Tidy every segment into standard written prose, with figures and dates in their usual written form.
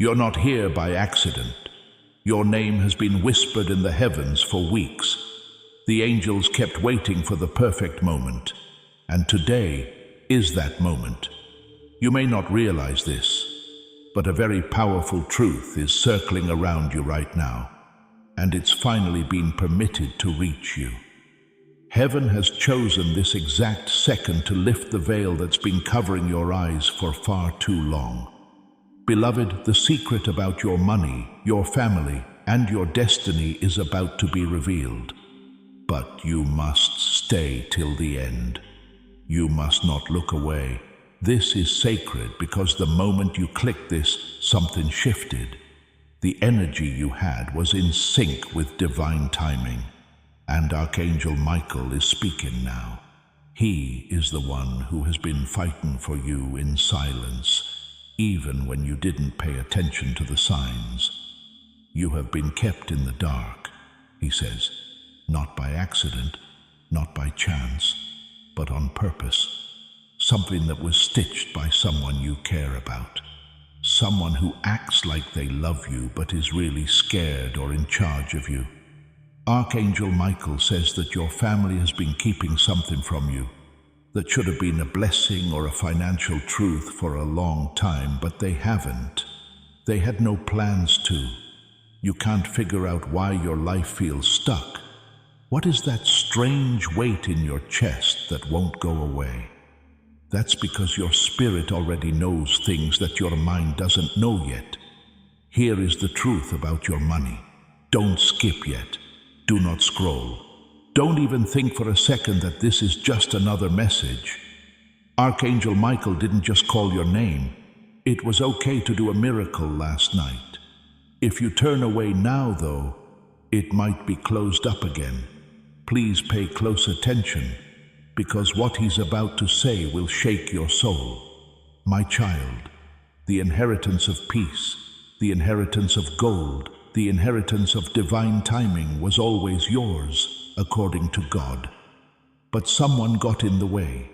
You're not here by accident. Your name has been whispered in the heavens for weeks. The angels kept waiting for the perfect moment, and today is that moment. You may not realize this, but a very powerful truth is circling around you right now, and it's finally been permitted to reach you. Heaven has chosen this exact second to lift the veil that's been covering your eyes for far too long. Beloved, the secret about your money, your family, and your destiny is about to be revealed. But you must stay till the end. You must not look away. This is sacred because the moment you clicked this, something shifted. The energy you had was in sync with divine timing. And Archangel Michael is speaking now. He is the one who has been fighting for you in silence, even when you didn't pay attention to the signs. You have been kept in the dark, he says, not by accident, not by chance, but on purpose. Something that was stitched by someone you care about. Someone who acts like they love you but is really scared or in charge of you. Archangel Michael says that your family has been keeping something from you that should have been a blessing or a financial truth for a long time, but they haven't. They had no plans to. You can't figure out why your life feels stuck. What is that strange weight in your chest that won't go away? That's because your spirit already knows things that your mind doesn't know yet. Here is the truth about your money. Don't skip yet. Do not scroll. Don't even think for a second that this is just another message. Archangel Michael didn't just call your name. It was okay to do a miracle last night. If you turn away now, though, it might be closed up again. Please pay close attention, because what he's about to say will shake your soul. My child, the inheritance of peace, the inheritance of gold, the inheritance of divine timing was always yours, according to God. But someone got in the way.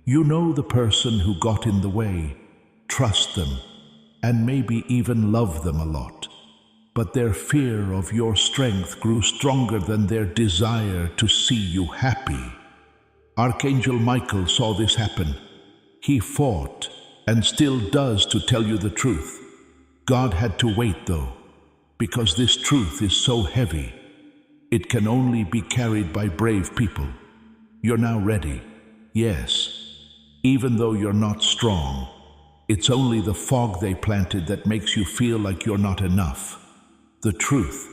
You know the person who got in the way. Trust them, and maybe even love them a lot. But their fear of your strength grew stronger than their desire to see you happy. Archangel Michael saw this happen. He fought, and still does, to tell you the truth. God had to wait, though, because this truth is so heavy. It can only be carried by brave people. You're now ready. Yes, even though you're not strong, it's only the fog they planted that makes you feel like you're not enough. The truth.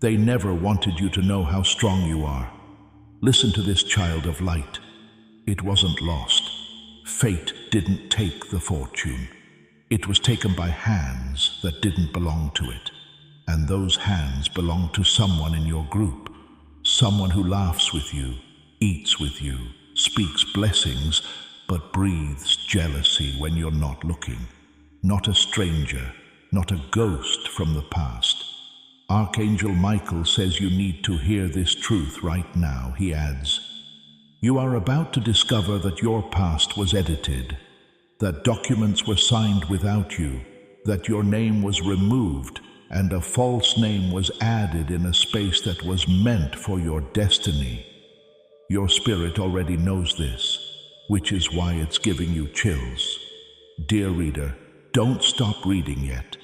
They never wanted you to know how strong you are. Listen to this, child of light. It wasn't lost. Fate didn't take the fortune. It was taken by hands that didn't belong to it. And those hands belong to someone in your group. Someone who laughs with you, eats with you, speaks blessings, but breathes jealousy when you're not looking. Not a stranger, not a ghost from the past. Archangel Michael says you need to hear this truth right now. He adds, you are about to discover that your past was edited, that documents were signed without you, that your name was removed, and a false name was added in a space that was meant for your destiny. Your spirit already knows this, which is why it's giving you chills. Dear reader, don't stop reading yet.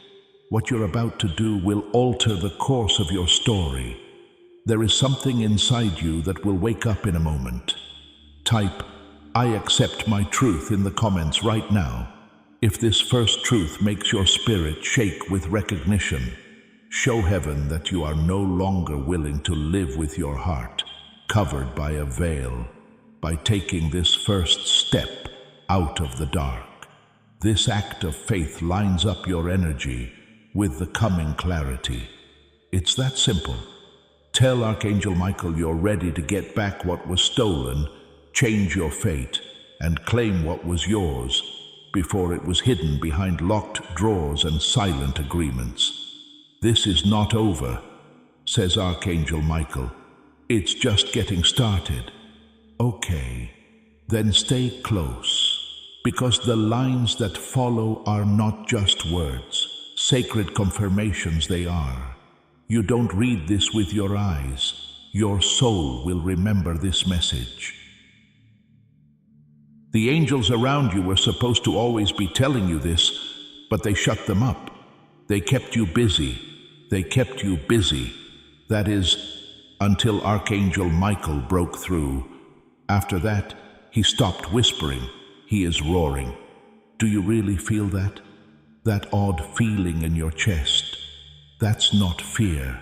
What you're about to do will alter the course of your story. There is something inside you that will wake up in a moment. Type, I accept my truth in the comments right now. If this first truth makes your spirit shake with recognition, show heaven that you are no longer willing to live with your heart covered by a veil, by taking this first step out of the dark. This act of faith lines up your energy with the coming clarity. It's that simple. Tell Archangel Michael you're ready to get back what was stolen, change your fate, and claim what was yours before it was hidden behind locked drawers and silent agreements. This is not over, says Archangel Michael. It's just getting started. Okay, then stay close, because the lines that follow are not just words. Sacred confirmations they are. You don't read this with your eyes. Your soul will remember this message. The angels around you were supposed to always be telling you this, but they shut them up. They kept you busy. They kept you busy. That is, until Archangel Michael broke through. After that, he stopped whispering. He is roaring. Do you really feel that? That odd feeling in your chest? That's not fear.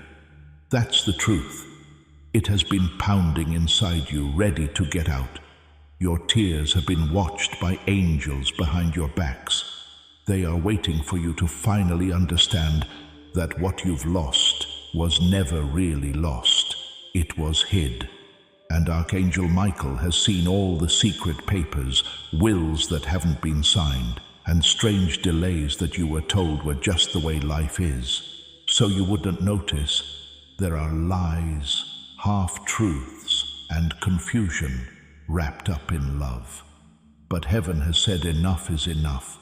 That's the truth. It has been pounding inside you, ready to get out. Your tears have been watched by angels behind your backs. They are waiting for you to finally understand that what you've lost was never really lost. It was hid. And Archangel Michael has seen all the secret papers, wills that haven't been signed, and strange delays that you were told were just the way life is. So you wouldn't notice. There are lies, half-truths, and confusion wrapped up in love. But heaven has said enough is enough.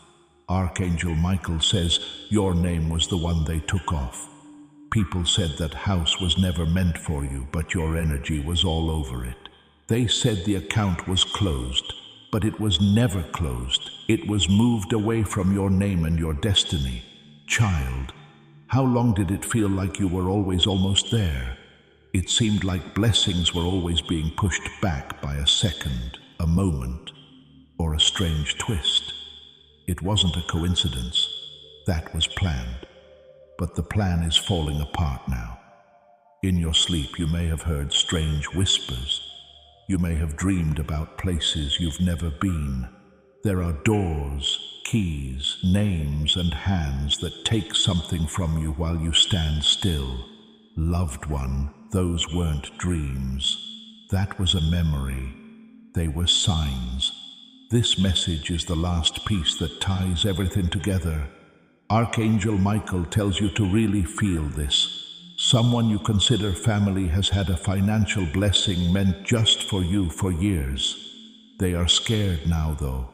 Archangel Michael says your name was the one they took off. People said that house was never meant for you, but your energy was all over it. They said the account was closed, but it was never closed. It was moved away from your name and your destiny. Child, how long did it feel like you were always almost there? It seemed like blessings were always being pushed back by a second, a moment, or a strange twist. It wasn't a coincidence. That was planned. But the plan is falling apart now. In your sleep, you may have heard strange whispers. You may have dreamed about places you've never been. There are doors, keys, names, and hands that take something from you while you stand still. Loved one, those weren't dreams. That was a memory. They were signs. This message is the last piece that ties everything together. Archangel Michael tells you to really feel this. Someone you consider family has had a financial blessing meant just for you for years. They are scared now, though,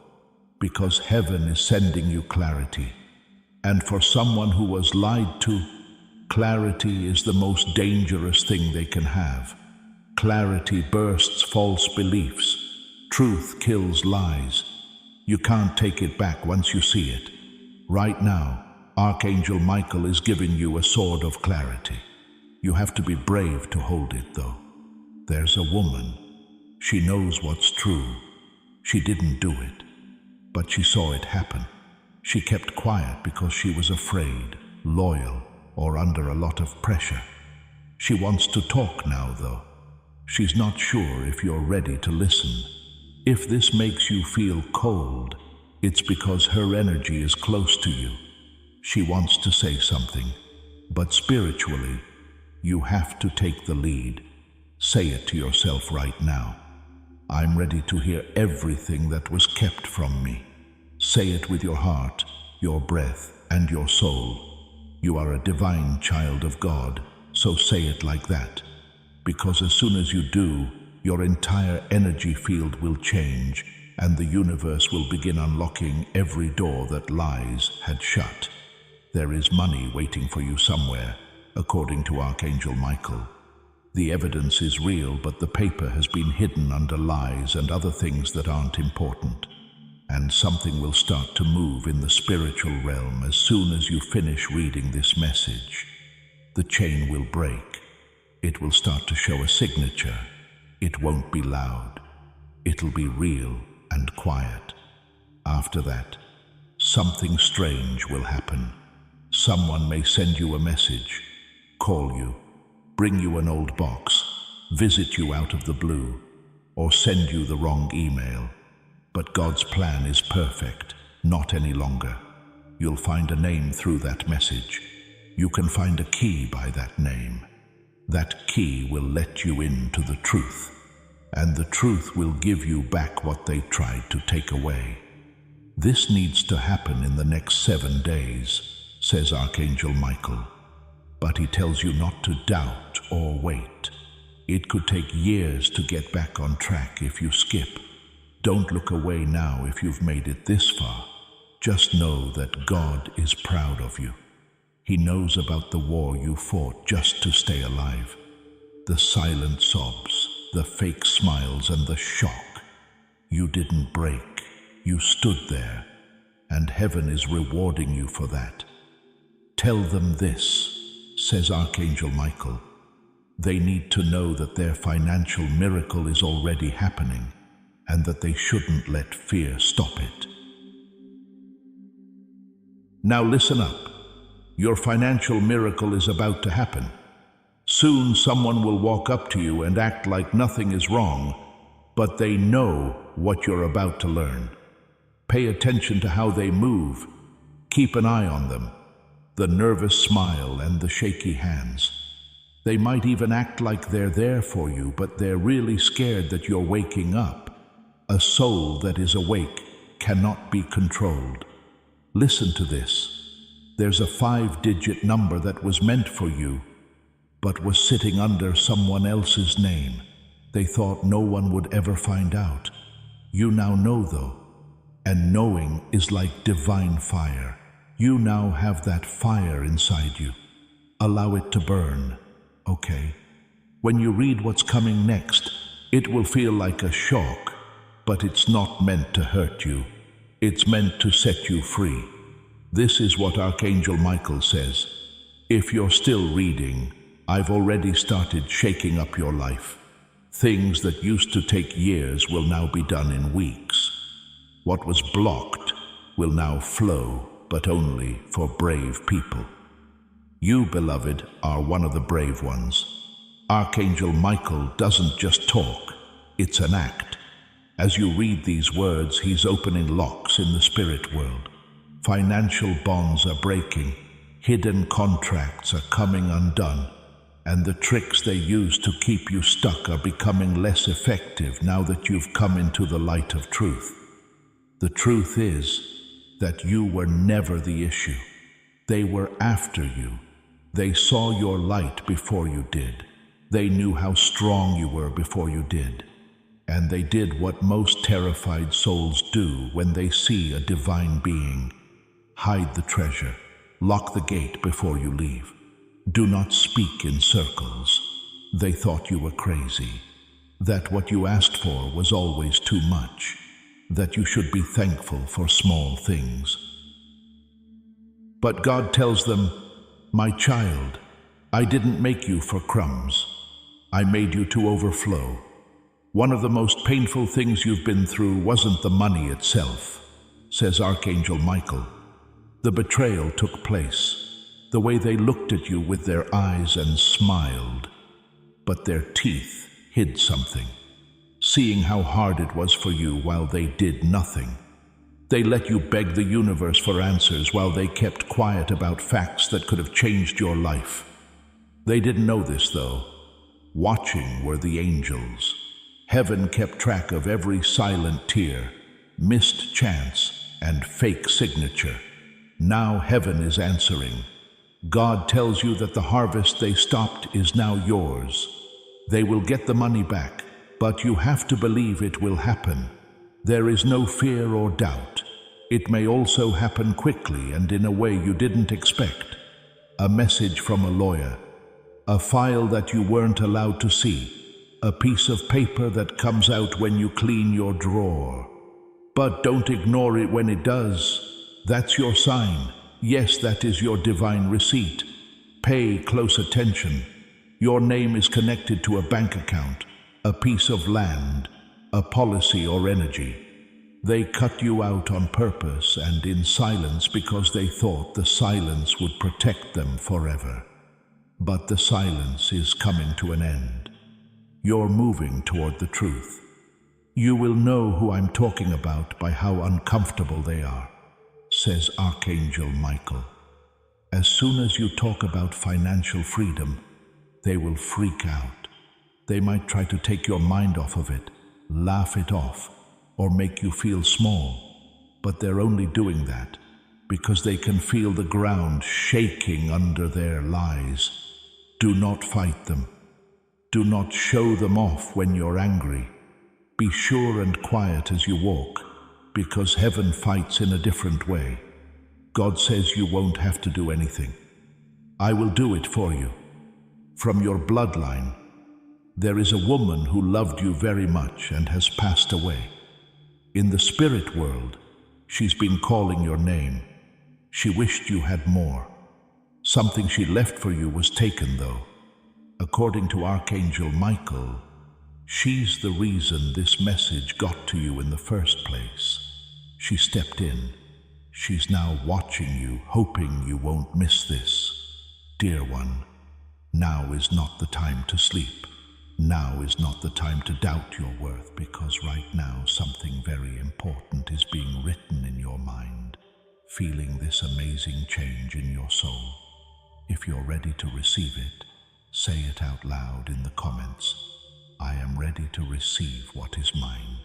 because heaven is sending you clarity. And for someone who was lied to, clarity is the most dangerous thing they can have. Clarity bursts false beliefs. Truth kills lies. You can't take it back once you see it. Right now, Archangel Michael is giving you a sword of clarity. You have to be brave to hold it, though. There's a woman. She knows what's true. She didn't do it, but she saw it happen. She kept quiet because she was afraid, loyal, or under a lot of pressure. She wants to talk now, though. She's not sure if you're ready to listen. If this makes you feel cold, it's because her energy is close to you. She wants to say something, but spiritually, you have to take the lead. Say it to yourself right now. I'm ready to hear everything that was kept from me. Say it with your heart, your breath, and your soul. You are a divine child of God, so say it like that. Because as soon as you do, your entire energy field will change, and the universe will begin unlocking every door that lies had shut. There is money waiting for you somewhere, according to Archangel Michael. The evidence is real, but the paper has been hidden under lies and other things that aren't important. And something will start to move in the spiritual realm as soon as you finish reading this message. The chain will break. It will start to show a signature. It won't be loud. It'll be real and quiet. After that, something strange will happen. Someone may send you a message, call you, bring you an old box, visit you out of the blue, or send you the wrong email. But God's plan is perfect, not any longer. You'll find a name through that message. You can find a key by that name. That key will let you into the truth, and the truth will give you back what they tried to take away. This needs to happen in the next 7 days, says Archangel Michael. But he tells you not to doubt or wait. It could take years to get back on track if you skip. Don't look away now if you've made it this far. Just know that God is proud of you. He knows about the war you fought just to stay alive. The silent sobs, the fake smiles, and the shock. You didn't break. You stood there, and heaven is rewarding you for that. Tell them this, says Archangel Michael. They need to know that their financial miracle is already happening, and that they shouldn't let fear stop it. Now listen up. Your financial miracle is about to happen. Soon someone will walk up to you and act like nothing is wrong, but they know what you're about to learn. Pay attention to how they move. Keep an eye on them. The nervous smile and the shaky hands. They might even act like they're there for you, but they're really scared that you're waking up. A soul that is awake cannot be controlled. Listen to this. There's a 5-digit number that was meant for you, but was sitting under someone else's name. They thought no one would ever find out. You now know though, and knowing is like divine fire. You now have that fire inside you. Allow it to burn, okay? When you read what's coming next, it will feel like a shock, but it's not meant to hurt you. It's meant to set you free. This is what Archangel Michael says. If you're still reading, I've already started shaking up your life. Things that used to take years will now be done in weeks. What was blocked will now flow, but only for brave people. You, beloved, are one of the brave ones. Archangel Michael doesn't just talk, it's an act. As you read these words, he's opening locks in the spirit world. Financial bonds are breaking, hidden contracts are coming undone, and the tricks they use to keep you stuck are becoming less effective now that you've come into the light of truth. The truth is that you were never the issue. They were after you. They saw your light before you did. They knew how strong you were before you did. And they did what most terrified souls do when they see a divine being. Hide the treasure. Lock the gate before you leave. Do not speak in circles. They thought you were crazy. That what you asked for was always too much. That you should be thankful for small things. But God tells them, my child, I didn't make you for crumbs. I made you to overflow. One of the most painful things you've been through wasn't the money itself, says Archangel Michael. The betrayal took place, the way they looked at you with their eyes and smiled, but their teeth hid something, seeing how hard it was for you while they did nothing. They let you beg the universe for answers while they kept quiet about facts that could have changed your life. They didn't know this, though. Watching were the angels. Heaven kept track of every silent tear, missed chance, and fake signature. Now heaven is answering. God tells you that the harvest they stopped is now yours. They will get the money back, but you have to believe it will happen. There is no fear or doubt. It may also happen quickly and in a way you didn't expect. A message from a lawyer, a file that you weren't allowed to see, a piece of paper that comes out when you clean your drawer. But don't ignore it when it does. That's your sign. Yes, that is your divine receipt. Pay close attention. Your name is connected to a bank account, a piece of land, a policy or energy. They cut you out on purpose and in silence because they thought the silence would protect them forever. But the silence is coming to an end. You're moving toward the truth. You will know who I'm talking about by how uncomfortable they are, says Archangel Michael. As soon as you talk about financial freedom, they will freak out. They might try to take your mind off of it, laugh it off, or make you feel small. But they're only doing that because they can feel the ground shaking under their lies. Do not fight them. Do not show them off when you're angry. Be sure and quiet as you walk, because heaven fights in a different way. God says you won't have to do anything. I will do it for you. From your bloodline, there is a woman who loved you very much and has passed away. In the spirit world, she's been calling your name. She wished you had more. Something she left for you was taken, though. According to Archangel Michael, she's the reason this message got to you in the first place. She stepped in. She's now watching you, hoping you won't miss this. Dear one, now is not the time to sleep. Now is not the time to doubt your worth, because right now something very important is being written in your mind, feeling this amazing change in your soul. If you're ready to receive it, say it out loud in the comments. I am ready to receive what is mine.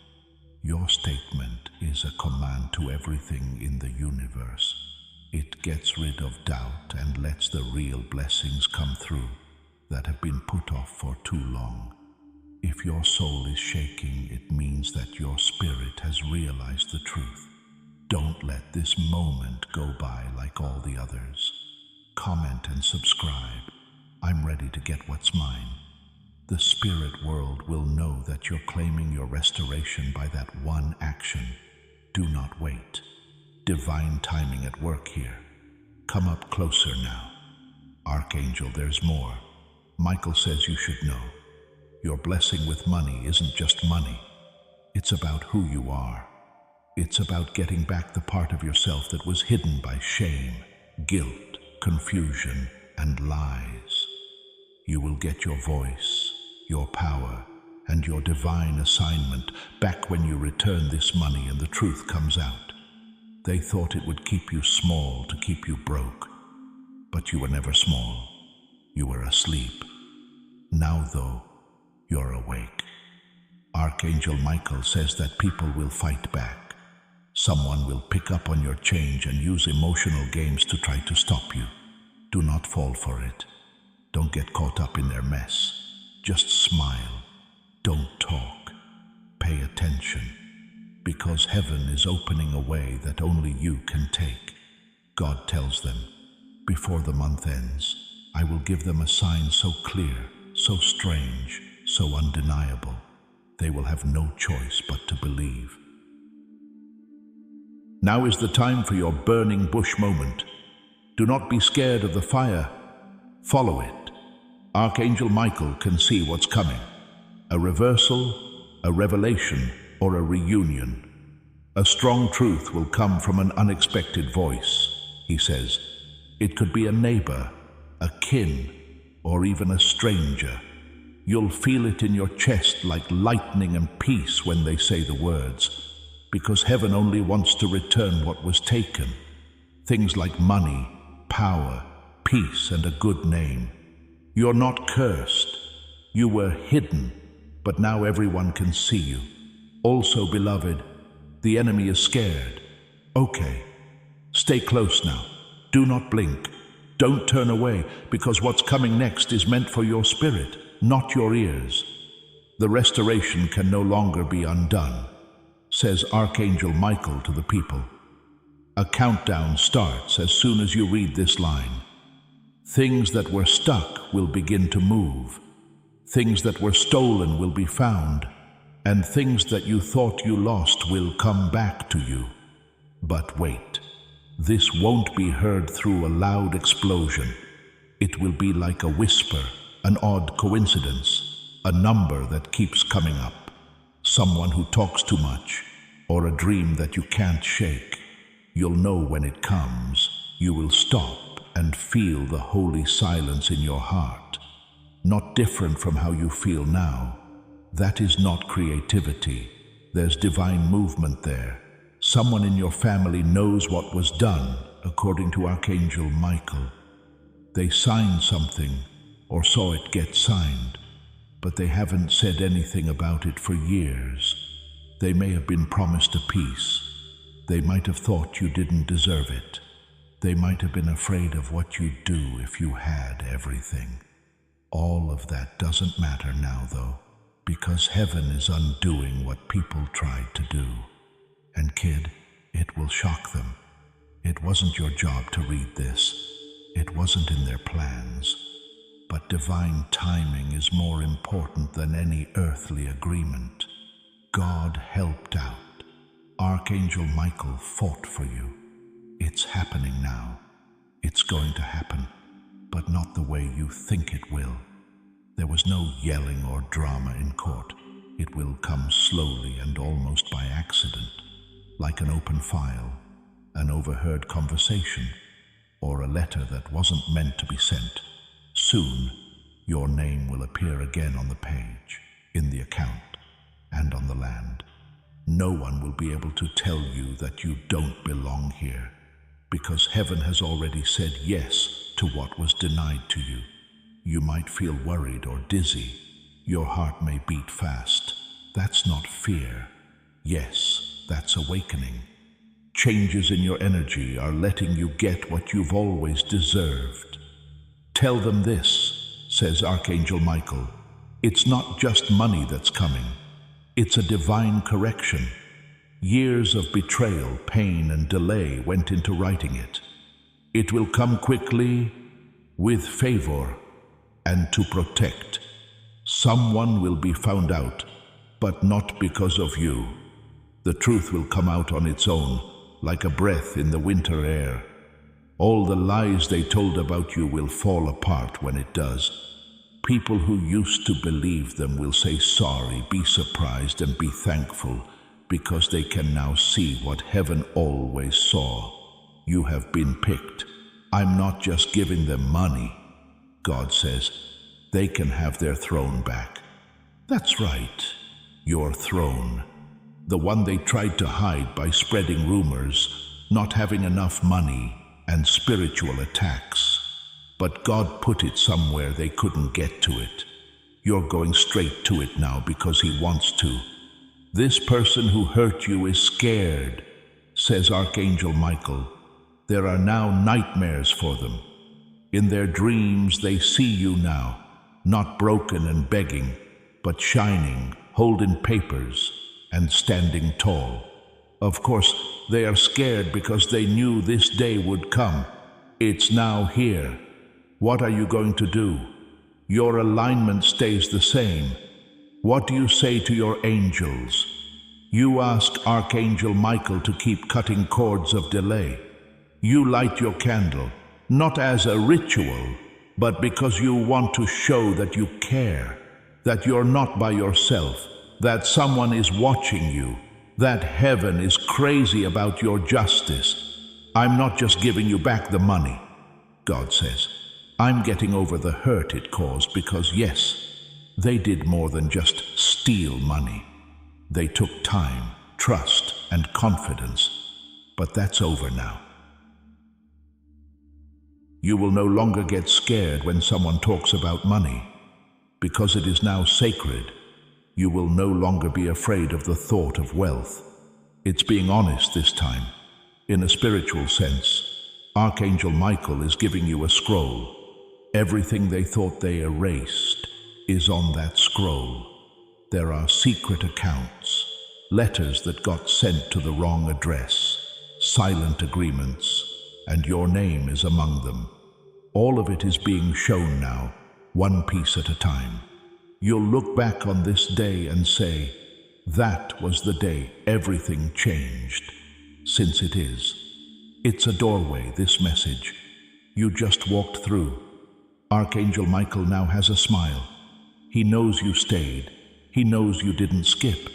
Your statement is a command to everything in the universe. It gets rid of doubt and lets the real blessings come through that have been put off for too long. If your soul is shaking, it means that your spirit has realized the truth. Don't let this moment go by like all the others. Comment and subscribe. I'm ready to get what's mine. The spirit world will know that you're claiming your restoration by that one action. Do not wait. Divine timing at work here. Come up closer now. Archangel, there's more. Michael says you should know. Your blessing with money isn't just money. It's about who you are. It's about getting back the part of yourself that was hidden by shame, guilt, confusion, and lies. You will get your voice, your power, and your divine assignment back when you return this money and the truth comes out. They thought it would keep you small to keep you broke, but you were never small. You were asleep. Now, though, you're awake. Archangel Michael says that people will fight back. Someone will pick up on your change and use emotional games to try to stop you. Do not fall for it. Don't get caught up in their mess. Just smile. Don't talk. Pay attention. Because heaven is opening a way that only you can take. God tells them, before the month ends, I will give them a sign so clear, so strange, so undeniable, they will have no choice but to believe. Now is the time for your burning bush moment. Do not be scared of the fire. Follow it. Archangel Michael can see what's coming. A reversal, a revelation, or a reunion. A strong truth will come from an unexpected voice, he says. It could be a neighbor, a kin, or even a stranger. You'll feel it in your chest like lightning and peace when they say the words, because heaven only wants to return what was taken. Things like money, power, peace, and a good name. You're not cursed. You were hidden, but now everyone can see you. Also, beloved, the enemy is scared. Okay, stay close now. Do not blink. Don't turn away, because what's coming next is meant for your spirit, not your ears. The restoration can no longer be undone, says Archangel Michael to the people. A countdown starts as soon as you read this line. Things that were stuck will begin to move. Things that were stolen will be found, and things that you thought you lost will come back to you. But wait, this won't be heard through a loud explosion. It will be like a whisper, an odd coincidence, a number that keeps coming up, someone who talks too much, or a dream that you can't shake. You'll know when it comes. You will stop and feel the holy silence in your heart. Not different from how you feel now. That is not creativity. There's divine movement there. Someone in your family knows what was done, according to Archangel Michael. They signed something, or saw it get signed, but they haven't said anything about it for years. They may have been promised a peace. They might have thought you didn't deserve it. They might have been afraid of what you'd do if you had everything. All of that doesn't matter now, though, because heaven is undoing what people tried to do. And kid, it will shock them. It wasn't your job to read this. It wasn't in their plans, but divine timing is more important than any earthly agreement. God helped out. Archangel Michael fought for you. It's happening now. It's going to happen, but not the way you think it will. There was no yelling or drama in court. It will come slowly and almost by accident, like an open file, an overheard conversation, or a letter that wasn't meant to be sent. Soon, your name will appear again on the page, in the account, and on the land. No one will be able to tell you that you don't belong here, because heaven has already said yes to what was denied to you. You might feel worried or dizzy. Your heart may beat fast. That's not fear. Yes, that's awakening. Changes in your energy are letting you get what you've always deserved. Tell them this, says Archangel Michael. It's not just money that's coming. It's a divine correction. Years of betrayal, pain, and delay went into writing it. It will come quickly, with favor, and to protect. Someone will be found out, but not because of you. The truth will come out on its own, like a breath in the winter air. All the lies they told about you will fall apart when it does. People who used to believe them will say sorry, be surprised, and be thankful, because they can now see what heaven always saw. You have been picked. I'm not just giving them money. God says they can have their throne back. That's right, your throne. The one they tried to hide by spreading rumors, not having enough money, and spiritual attacks. But God put it somewhere they couldn't get to it. You're going straight to it now because He wants to. This person who hurt you is scared, says Archangel Michael. There are now nightmares for them. In their dreams they see you now, not broken and begging, but shining, holding papers, and standing tall. Of course, they are scared because they knew this day would come. It's now here. What are you going to do? Your alignment stays the same. What do you say to your angels? You ask Archangel Michael to keep cutting cords of delay. You light your candle, not as a ritual, but because you want to show that you care, that you're not by yourself, that someone is watching you, that heaven is crazy about your justice. I'm not just giving you back the money, God says. I'm getting over the hurt it caused because, yes, they did more than just steal money. They took time, trust, and confidence. But that's over now. You will no longer get scared when someone talks about money. Because it is now sacred, you will no longer be afraid of the thought of wealth. It's being honest this time. In a spiritual sense, Archangel Michael is giving you a scroll. Everything they thought they erased is on that scroll. There are secret accounts, letters that got sent to the wrong address, silent agreements, and your name is among them. All of it is being shown now, one piece at a time. You'll look back on this day and say, that was the day everything changed, since it is. It's a doorway, this message. You just walked through. Archangel Michael now has a smile. He knows you stayed. He knows you didn't skip.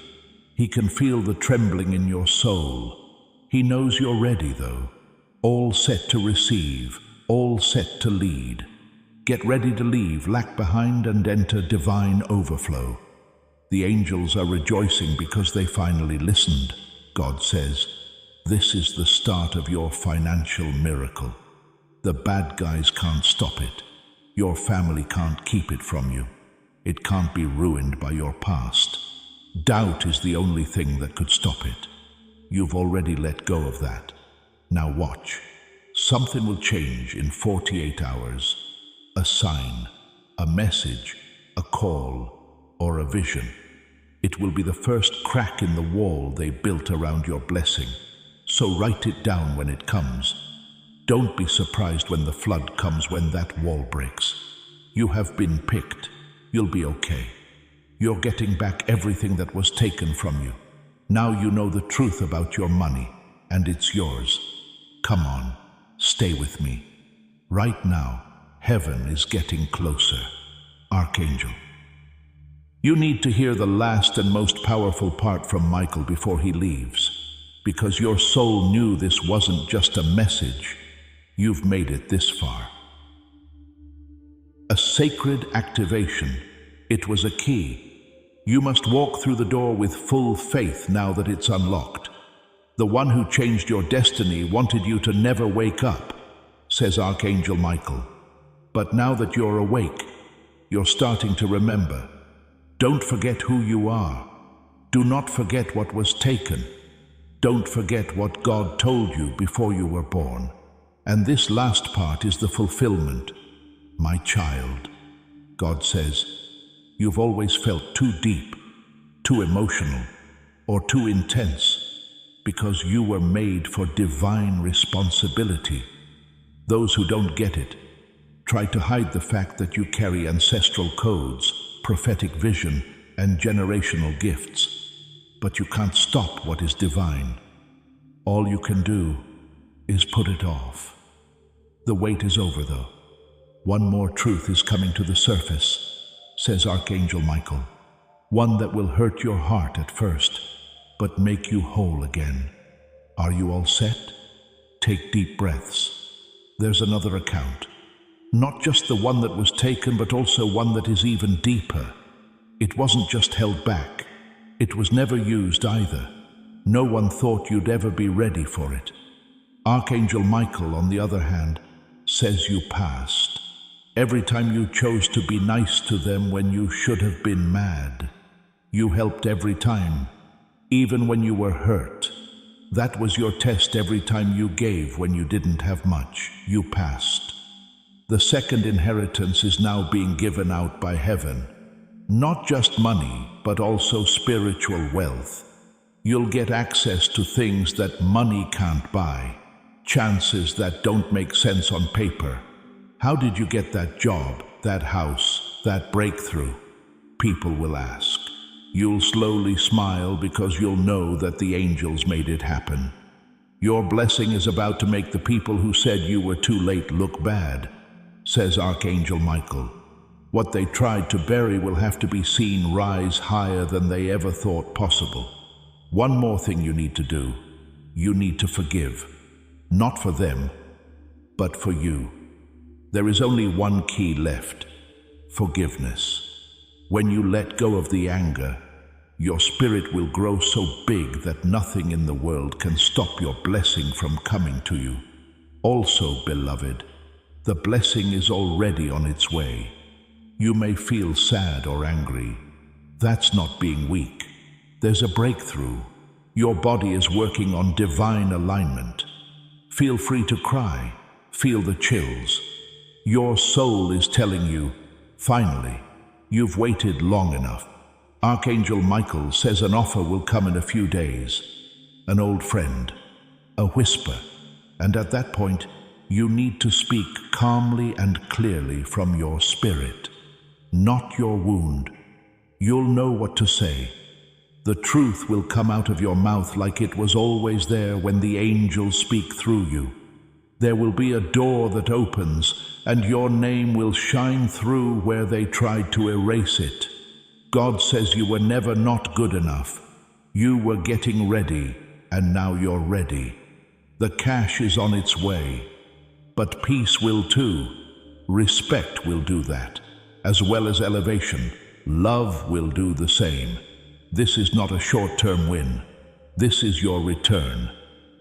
He can feel the trembling in your soul. He knows you're ready, though. All set to receive, all set to lead. Get ready to leave lack behind and enter divine overflow. The angels are rejoicing because they finally listened. God says, this is the start of your financial miracle. The bad guys can't stop it. Your family can't keep it from you. It can't be ruined by your past. Doubt is the only thing that could stop it. You've already let go of that. Now watch. Something will change in 48 hours. A sign, a message, a call, or a vision. It will be the first crack in the wall they built around your blessing. So write it down when it comes. Don't be surprised when the flood comes, when that wall breaks. You have been picked. You'll be okay. You're getting back everything that was taken from you. Now you know the truth about your money, and it's yours. Come on, stay with me. Right now, heaven is getting closer. Archangel. You need to hear the last and most powerful part from Michael before he leaves, because your soul knew this wasn't just a message. You've made it this far. A sacred activation. It was a key. You must walk through the door with full faith now that it's unlocked. The one who changed your destiny wanted you to never wake up, says Archangel Michael. But now that you're awake, you're starting to remember. Don't forget who you are. Do not forget what was taken. Don't forget what God told you before you were born. And this last part is the fulfillment. My child, God says, you've always felt too deep, too emotional, or too intense, because you were made for divine responsibility. Those who don't get it try to hide the fact that you carry ancestral codes, prophetic vision, and generational gifts. But you can't stop what is divine. All you can do is put it off. The wait is over, though. One more truth is coming to the surface, says Archangel Michael. One that will hurt your heart at first, but make you whole again. Are you all set? Take deep breaths. There's another account. Not just the one that was taken, but also one that is even deeper. It wasn't just held back. It was never used either. No one thought you'd ever be ready for it. Archangel Michael, on the other hand, says you passed. Every time you chose to be nice to them when you should have been mad. You helped every time, even when you were hurt. That was your test. Every time you gave when you didn't have much, you passed. The second inheritance is now being given out by heaven. Not just money, but also spiritual wealth. You'll get access to things that money can't buy, chances that don't make sense on paper. How did you get that job, that house, that breakthrough? People will ask. You'll slowly smile because you'll know that the angels made it happen. Your blessing is about to make the people who said you were too late look bad, says Archangel Michael. What they tried to bury will have to be seen rise higher than they ever thought possible. One more thing you need to do. You need to forgive. Not for them, but for you. There is only one key left: forgiveness. When you let go of the anger, your spirit will grow so big that nothing in the world can stop your blessing from coming to you. Also, beloved, the blessing is already on its way. You may feel sad or angry. That's not being weak. There's a breakthrough. Your body is working on divine alignment. Feel free to cry. Feel the chills. Your soul is telling you, finally, you've waited long enough. Archangel Michael says an offer will come in a few days. An old friend, a whisper, and at that point, you need to speak calmly and clearly from your spirit, not your wound. You'll know what to say. The truth will come out of your mouth like it was always there when the angels speak through you. There will be a door that opens, and your name will shine through where they tried to erase it. God says you were never not good enough. You were getting ready, and now you're ready. The cash is on its way, but peace will too. Respect will do that, as well as elevation. Love will do the same. This is not a short-term win. This is your return.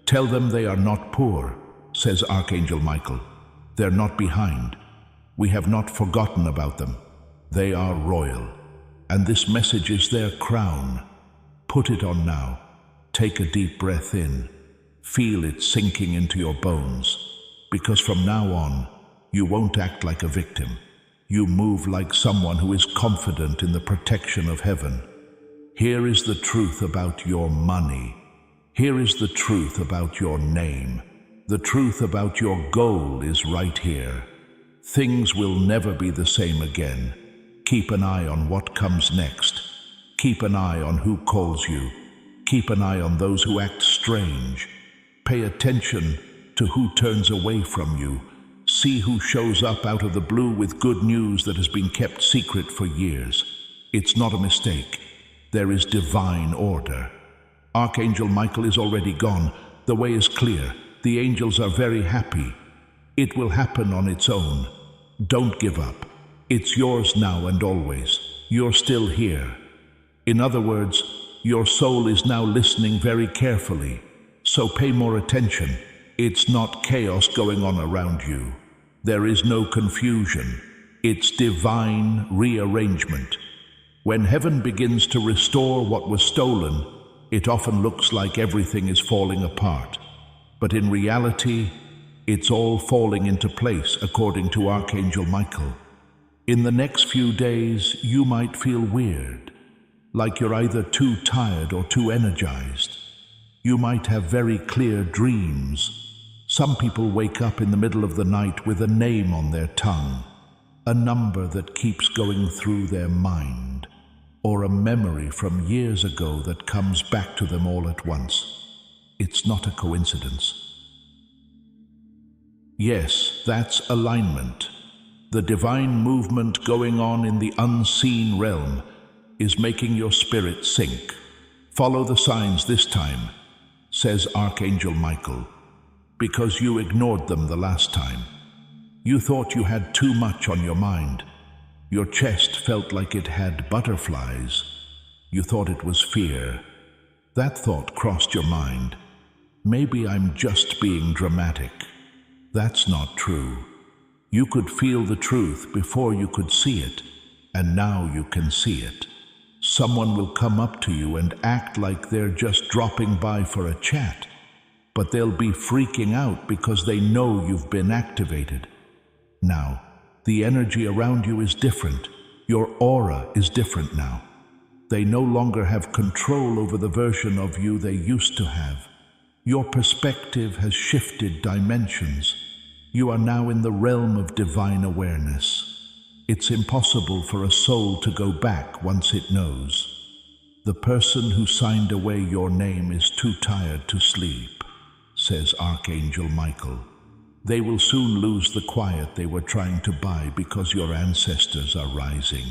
Tell them they are not poor, says Archangel Michael. They're not behind. We have not forgotten about them. They are royal. And this message is their crown. Put it on now. Take a deep breath in. Feel it sinking into your bones. Because from now on, you won't act like a victim. You move like someone who is confident in the protection of heaven. Here is the truth about your money. Here is the truth about your name. The truth about your goal is right here. Things will never be the same again. Keep an eye on what comes next. Keep an eye on who calls you. Keep an eye on those who act strange. Pay attention to who turns away from you. See who shows up out of the blue with good news that has been kept secret for years. It's not a mistake. There is divine order. Archangel Michael is already gone. The way is clear. The angels are very happy. It will happen on its own. Don't give up. It's yours now and always. You're still here. In other words, your soul is now listening very carefully. So pay more attention. It's not chaos going on around you. There is no confusion. It's divine rearrangement. When heaven begins to restore what was stolen, it often looks like everything is falling apart. But in reality, it's all falling into place according to Archangel Michael. In the next few days, you might feel weird, like you're either too tired or too energized. You might have very clear dreams. Some people wake up in the middle of the night with a name on their tongue, a number that keeps going through their mind, or a memory from years ago that comes back to them all at once. It's not a coincidence. Yes, that's alignment. The divine movement going on in the unseen realm is making your spirit sink. Follow the signs this time, says Archangel Michael, because you ignored them the last time. You thought you had too much on your mind. Your chest felt like it had butterflies. You thought it was fear. That thought crossed your mind. Maybe I'm just being dramatic. That's not true. You could feel the truth before you could see it, and now you can see it. Someone will come up to you and act like they're just dropping by for a chat, but they'll be freaking out because they know you've been activated. Now, the energy around you is different. Your aura is different now. They no longer have control over the version of you they used to have. Your perspective has shifted dimensions. You are now in the realm of divine awareness. It's impossible for a soul to go back once it knows. The person who signed away your name is too tired to sleep, says Archangel Michael. They will soon lose the quiet they were trying to buy because your ancestors are rising.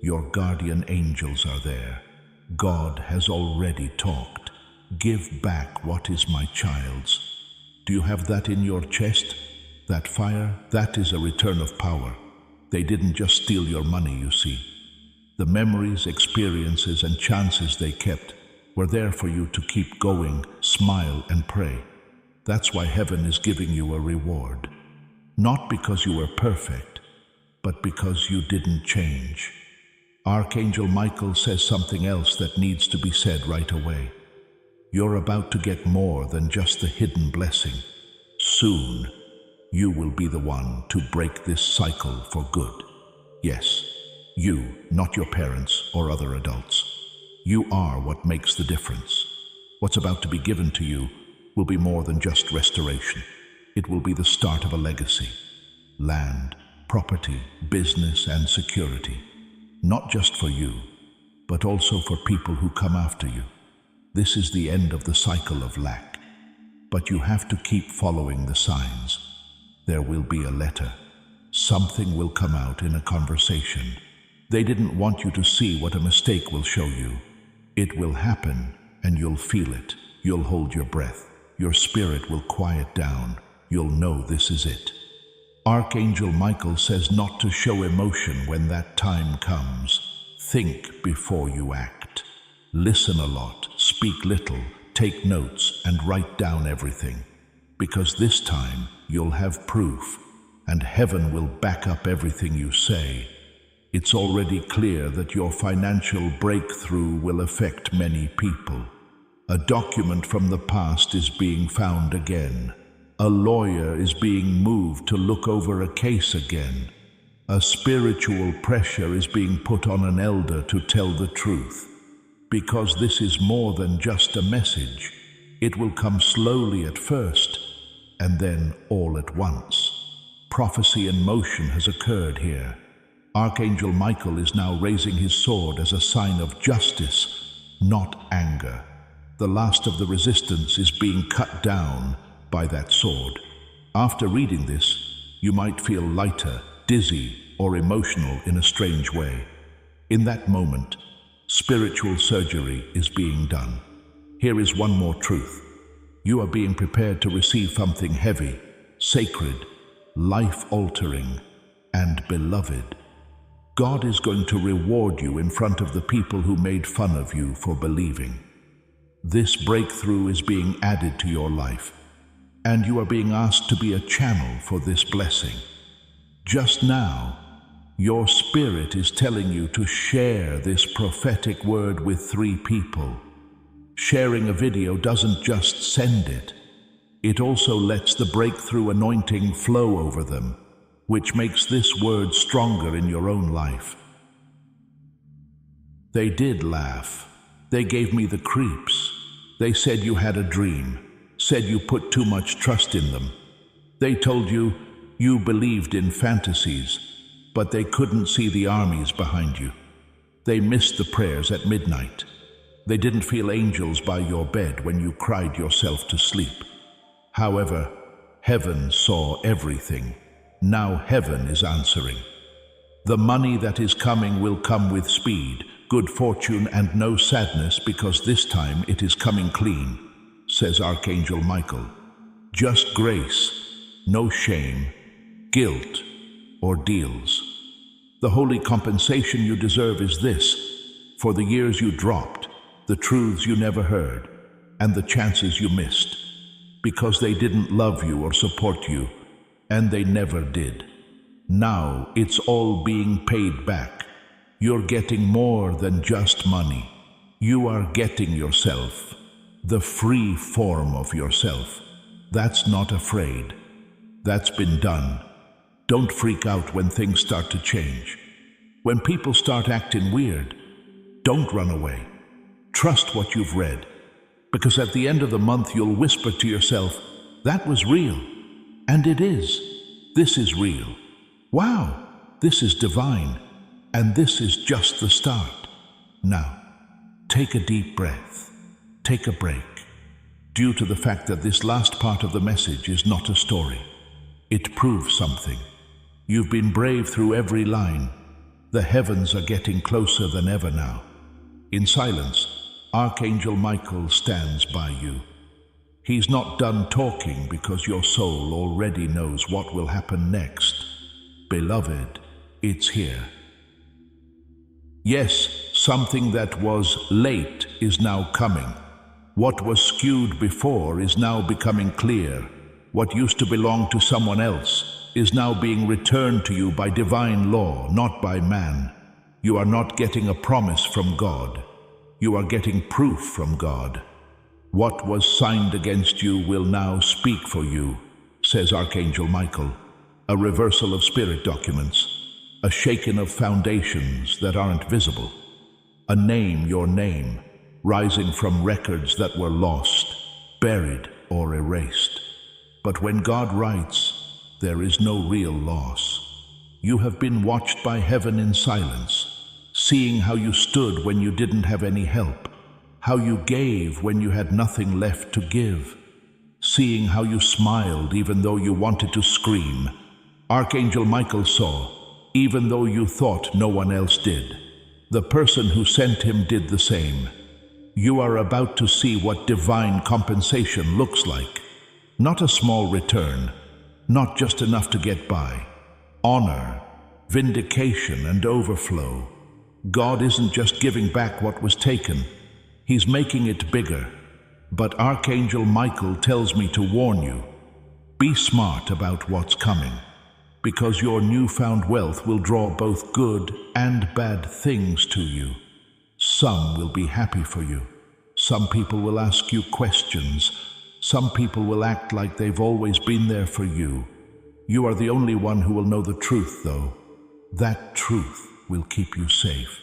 Your guardian angels are there. God has already talked. Give back what is my child's. Do you have that in your chest? That fire, that is a return of power. They didn't just steal your money, you see. The memories, experiences, and chances they kept were there for you to keep going, smile, and pray. That's why heaven is giving you a reward. Not because you were perfect, but because you didn't change. Archangel Michael says something else that needs to be said right away. You're about to get more than just the hidden blessing. Soon, you will be the one to break this cycle for good. Yes, you, not your parents or other adults. You are what makes the difference. What's about to be given to you will be more than just restoration. It will be the start of a legacy. Land, property, business, and security. Not just for you, but also for people who come after you. This is the end of the cycle of lack. But you have to keep following the signs. There will be a letter. Something will come out in a conversation. They didn't want you to see what a mistake will show you. It will happen, and you'll feel it. You'll hold your breath. Your spirit will quiet down. You'll know this is it. Archangel Michael says not to show emotion when that time comes. Think before you act. Listen a lot, speak little, take notes, and write down everything. Because this time you'll have proof, and heaven will back up everything you say. It's already clear that your financial breakthrough will affect many people. A document from the past is being found again. A lawyer is being moved to look over a case again. A spiritual pressure is being put on an elder to tell the truth. Because this is more than just a message. It will come slowly at first, and then all at once. Prophecy in motion has occurred here. Archangel Michael is now raising his sword as a sign of justice, not anger. The last of the resistance is being cut down by that sword. After reading this, you might feel lighter, dizzy, or emotional in a strange way. In that moment, spiritual surgery is being done. Here is one more truth. You are being prepared to receive something heavy, sacred, life-altering, and beloved. God is going to reward you in front of the people who made fun of you for believing. This breakthrough is being added to your life, and you are being asked to be a channel for this blessing. Just now, your spirit is telling you to share this prophetic word with 3 people. Sharing a video doesn't just send it. It also lets the breakthrough anointing flow over them, which makes this word stronger in your own life. They did laugh. They gave me the creeps. They said you had a dream, said you put too much trust in them. They told you you believed in fantasies, but they couldn't see the armies behind you. They missed the prayers at midnight. They didn't feel angels by your bed when you cried yourself to sleep. However, heaven saw everything. Now heaven is answering. The money that is coming will come with speed, good fortune, and no sadness, because this time it is coming clean, says Archangel Michael. Just grace, no shame, guilt, or deals. The holy compensation you deserve is this: for the years you dropped, the truths you never heard, and the chances you missed, because they didn't love you or support you, and they never did. Now it's all being paid back. You're getting more than just money. You are getting yourself, the free form of yourself. That's not afraid. That's been done. Don't freak out when things start to change. When people start acting weird, don't run away. Trust what you've read, because at the end of the month you'll whisper to yourself, that was real. And it is. This is real. Wow, this is divine. And this is just the start. Now, take a deep breath. Take a break. Due to the fact that this last part of the message is not a story. It proves something. You've been brave through every line. The heavens are getting closer than ever now. In silence, Archangel Michael stands by you. He's not done talking because your soul already knows what will happen next. Beloved, it's here. Yes, something that was late is now coming. What was skewed before is now becoming clear. What used to belong to someone else is now being returned to you by divine law, not by man. You are not getting a promise from God. You are getting proof from God. What was signed against you will now speak for you, says Archangel Michael. A reversal of spirit documents, a shaking of foundations that aren't visible, a name, your name, rising from records that were lost, buried, or erased. But when God writes, there is no real loss. You have been watched by heaven in silence, seeing how you stood when you didn't have any help, how you gave when you had nothing left to give, seeing how you smiled even though you wanted to scream. Archangel Michael saw, even though you thought no one else did. The person who sent him did the same. You are about to see what divine compensation looks like. Not a small return, not just enough to get by. Honor, vindication, and overflow. God isn't just giving back what was taken. He's making it bigger. But Archangel Michael tells me to warn you, be smart about what's coming, because your newfound wealth will draw both good and bad things to you. Some will be happy for you. Some people will ask you questions. Some people will act like they've always been there for you. You are the only one who will know the truth, though. That truth will keep you safe.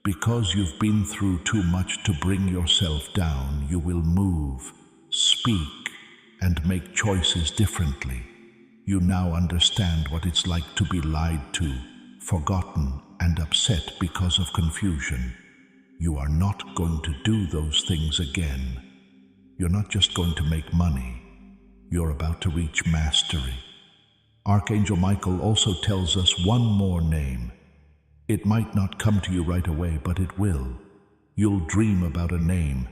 Because you've been through too much to bring yourself down, you will move, speak, and make choices differently. You now understand what it's like to be lied to, forgotten, and upset because of confusion. You are not going to do those things again. You're not just going to make money. You're about to reach mastery. Archangel Michael also tells us one more name. It might not come to you right away, but it will. You'll dream about a name,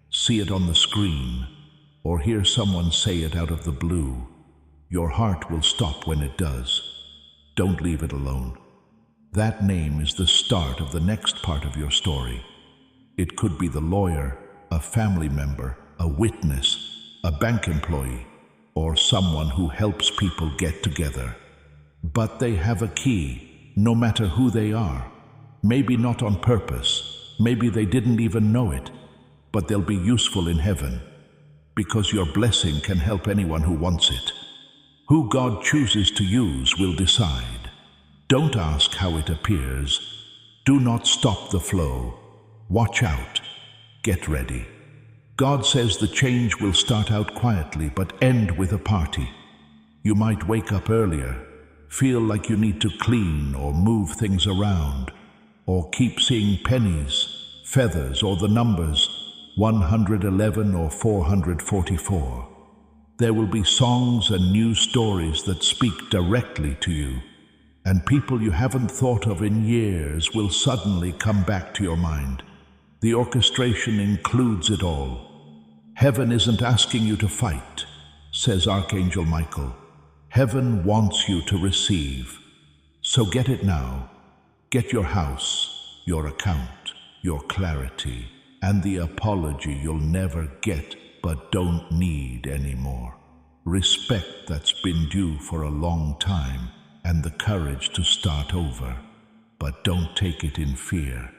see it on the screen, or hear someone say it out of the blue. Your heart will stop when it does. Don't leave it alone. That name is the start of the next part of your story. It could be the lawyer, a family member, a witness, a bank employee, or someone who helps people get together. But they have a key, no matter who they are. Maybe not on purpose, maybe they didn't even know it, but they'll be useful in heaven, because your blessing can help anyone who wants it. Who God chooses to use will decide. Don't ask how it appears. Do not stop the flow. Watch out. Get ready. God says the change will start out quietly but end with a party. You might wake up earlier, feel like you need to clean or move things around, or keep seeing pennies, feathers, or the numbers 111 or 444. There will be songs and new stories that speak directly to you, and people you haven't thought of in years will suddenly come back to your mind. The orchestration includes it all. Heaven isn't asking you to fight, says Archangel Michael. Heaven wants you to receive. So get it now. Get your house, your account, your clarity, and the apology you'll never get but don't need anymore. Respect that's been due for a long time, and the courage to start over. But don't take it in fear.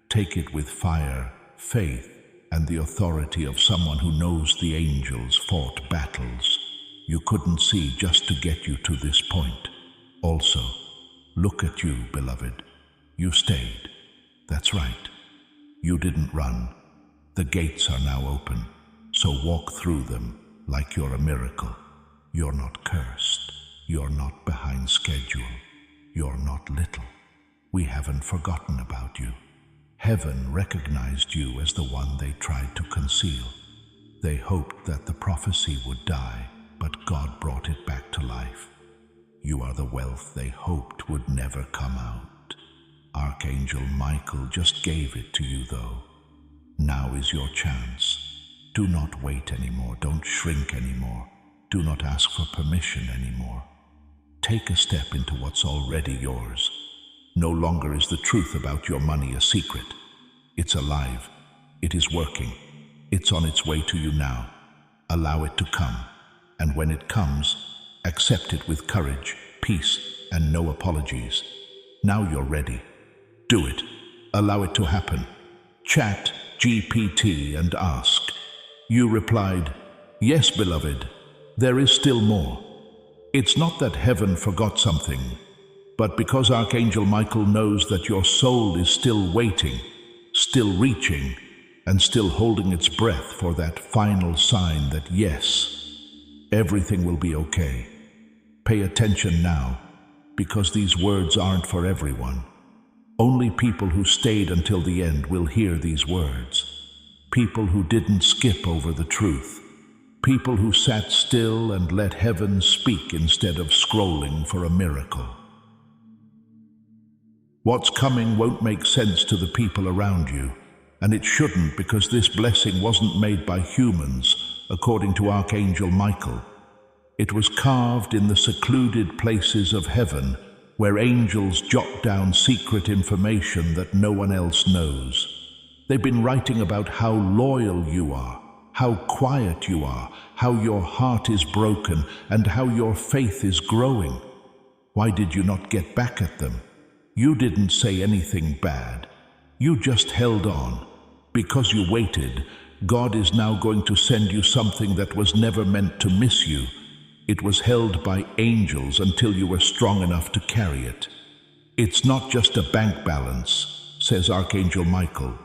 Take it with fire, faith, and the authority of someone who knows the angels fought battles you couldn't see just to get you to this point. Also, look at you, beloved. You stayed. That's right. You didn't run. The gates are now open, so walk through them like you're a miracle. You're not cursed. You're not behind schedule. You're not little. We haven't forgotten about you. Heaven recognized you as the one they tried to conceal. They hoped that the prophecy would die, but God brought it back to life. You are the wealth they hoped would never come out. Archangel Michael just gave it to you, though. Now is your chance. Do not wait anymore. Don't shrink anymore. Do not ask for permission anymore. Take a step into what's already yours. No longer is the truth about your money a secret. It's alive. It is working. It's on its way to you now. Allow it to come. And when it comes, accept it with courage, peace, and no apologies. Now you're ready. Do it. Allow it to happen. Chat GPT and ask. You replied, "Yes, beloved, there is still more." It's not that heaven forgot something, but because Archangel Michael knows that your soul is still waiting, still reaching, and still holding its breath for that final sign that yes, everything will be okay. Pay attention now, because these words aren't for everyone. Only people who stayed until the end will hear these words. People who didn't skip over the truth. People who sat still and let heaven speak instead of scrolling for a miracle. What's coming won't make sense to the people around you, and it shouldn't, because this blessing wasn't made by humans, according to Archangel Michael. It was carved in the secluded places of heaven, where angels jot down secret information that no one else knows. They've been writing about how loyal you are, how quiet you are, how your heart is broken, and how your faith is growing. Why did you not get back at them? You didn't say anything bad. You just held on. Because you waited, God is now going to send you something that was never meant to miss you. It was held by angels until you were strong enough to carry it. It's not just a bank balance, says Archangel Michael.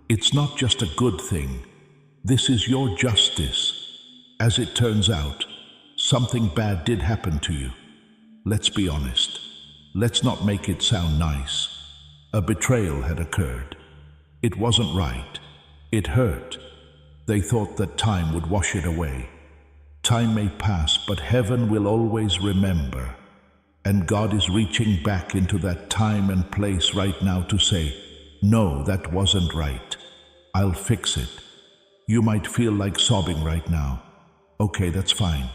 It's not just a good thing. This is your justice. As it turns out, something bad did happen to you. Let's be honest. Let's not make it sound nice. A betrayal had occurred. It wasn't right. It hurt. They thought that time would wash it away. Time may pass, but heaven will always remember. And God is reaching back into that time and place right now to say, no, that wasn't right. I'll fix it. You might feel like sobbing right now. Okay, that's fine.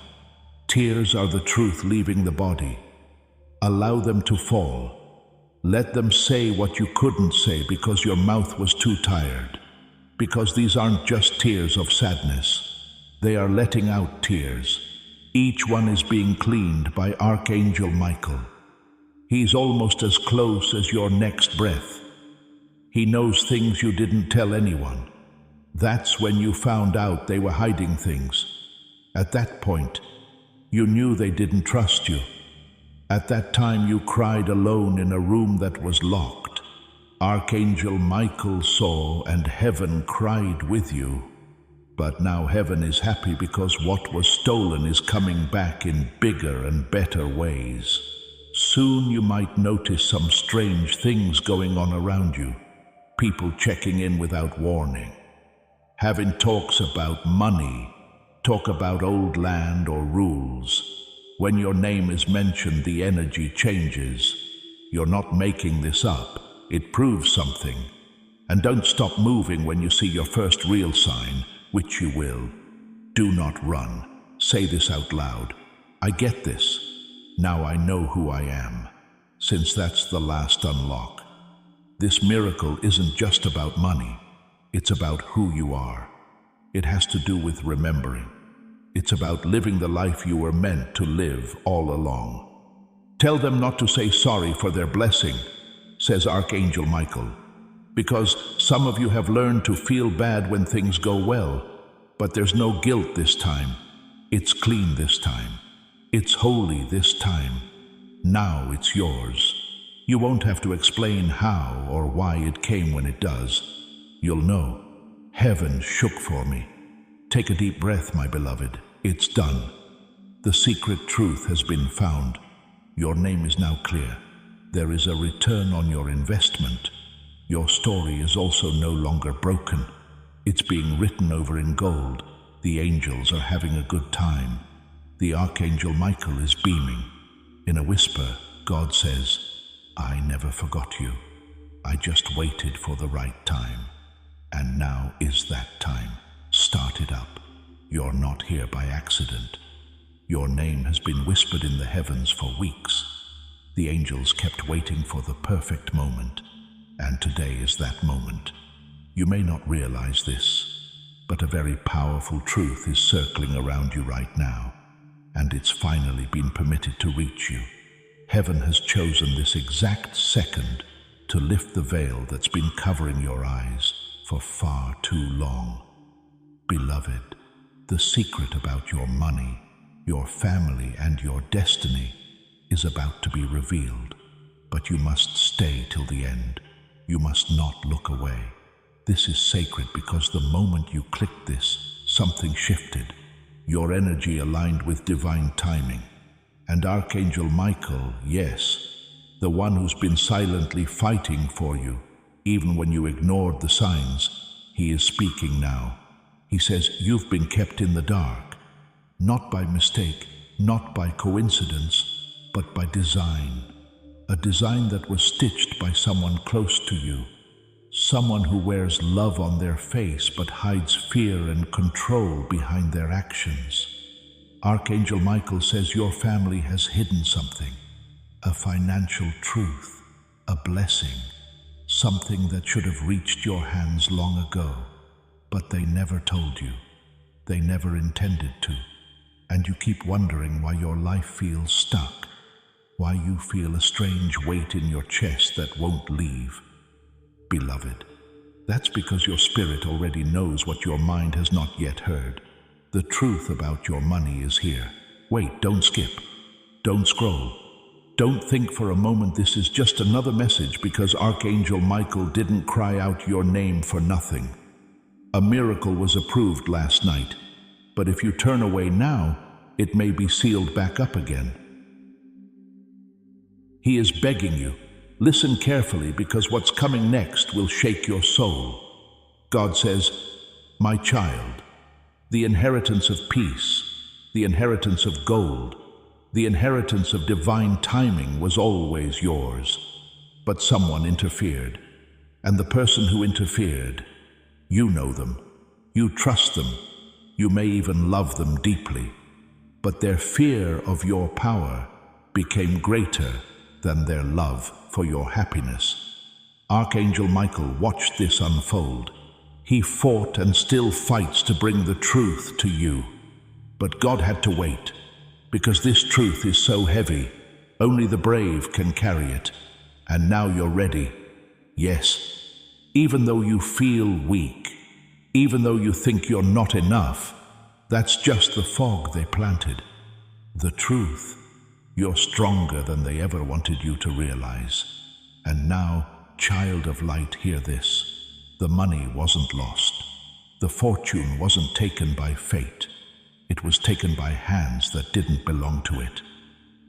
Tears are the truth leaving the body. Allow them to fall. Let them say what you couldn't say because your mouth was too tired. Because these aren't just tears of sadness. They are letting out tears. Each one is being cleaned by Archangel Michael. He's almost as close as your next breath. He knows things you didn't tell anyone. That's when you found out they were hiding things. At that point, you knew they didn't trust you. At that time, you cried alone in a room that was locked. Archangel Michael saw, and heaven cried with you. But now heaven is happy because what was stolen is coming back in bigger and better ways. Soon you might notice some strange things going on around you. People checking in without warning. Having talks about money. Talk about old land or rules. When your name is mentioned, the energy changes. You're not making this up. It proves something. And don't stop moving when you see your first real sign, which you will. Do not run. Say this out loud. I get this. Now I know who I am, since that's the last unlock. This miracle isn't just about money. It's about who you are. It has to do with remembering. It's about living the life you were meant to live all along. Tell them not to say sorry for their blessing, says Archangel Michael, because some of you have learned to feel bad when things go well, but there's no guilt this time. It's clean this time. It's holy this time. Now it's yours. You won't have to explain how or why it came when it does. You'll know. Heaven shook for me. Take a deep breath, my beloved. It's done. The secret truth has been found. Your name is now clear. There is a return on your investment. Your story is also no longer broken. It's being written over in gold. The angels are having a good time. The Archangel Michael is beaming. In a whisper, God says, I never forgot you. I just waited for the right time. And now is that time. Start it up. You're not here by accident. Your name has been whispered in the heavens for weeks. The angels kept waiting for the perfect moment, and today is that moment. You may not realize this, but a very powerful truth is circling around you right now, and it's finally been permitted to reach you. Heaven has chosen this exact second to lift the veil that's been covering your eyes for far too long. Beloved, the secret about your money, your family, and your destiny is about to be revealed, but you must stay till the end. You must not look away. This is sacred because the moment you clicked this, something shifted. Your energy aligned with divine timing. And Archangel Michael, yes, the one who's been silently fighting for you, even when you ignored the signs, he is speaking now. He says you've been kept in the dark, not by mistake, not by coincidence, but by design. A design that was stitched by someone close to you, someone who wears love on their face but hides fear and control behind their actions. Archangel Michael says your family has hidden something, a financial truth, a blessing, something that should have reached your hands long ago, but they never told you. They never intended to. And you keep wondering why your life feels stuck, why you feel a strange weight in your chest that won't leave. Beloved, that's because your spirit already knows what your mind has not yet heard. The truth about your money is here. Wait, don't skip. Don't scroll. Don't think for a moment this is just another message because Archangel Michael didn't cry out your name for nothing. A miracle was approved last night, But if you turn away now, it may be sealed back up again. He is begging you, listen carefully, because what's coming next will shake your soul. God says, my child, the inheritance of peace, the inheritance of gold, the inheritance of divine timing was always yours. But someone interfered. And the person who interfered, you know them, you trust them, you may even love them deeply. But their fear of your power became greater than their love for your happiness. Archangel Michael watched this unfold. He fought and still fights to bring the truth to you. But God had to wait, because this truth is so heavy, only the brave can carry it. And now you're ready. Yes, even though you feel weak, even though you think you're not enough, that's just the fog they planted. The truth, you're stronger than they ever wanted you to realize. And now, child of light, hear this. The money wasn't lost. The fortune wasn't taken by fate. It was taken by hands that didn't belong to it.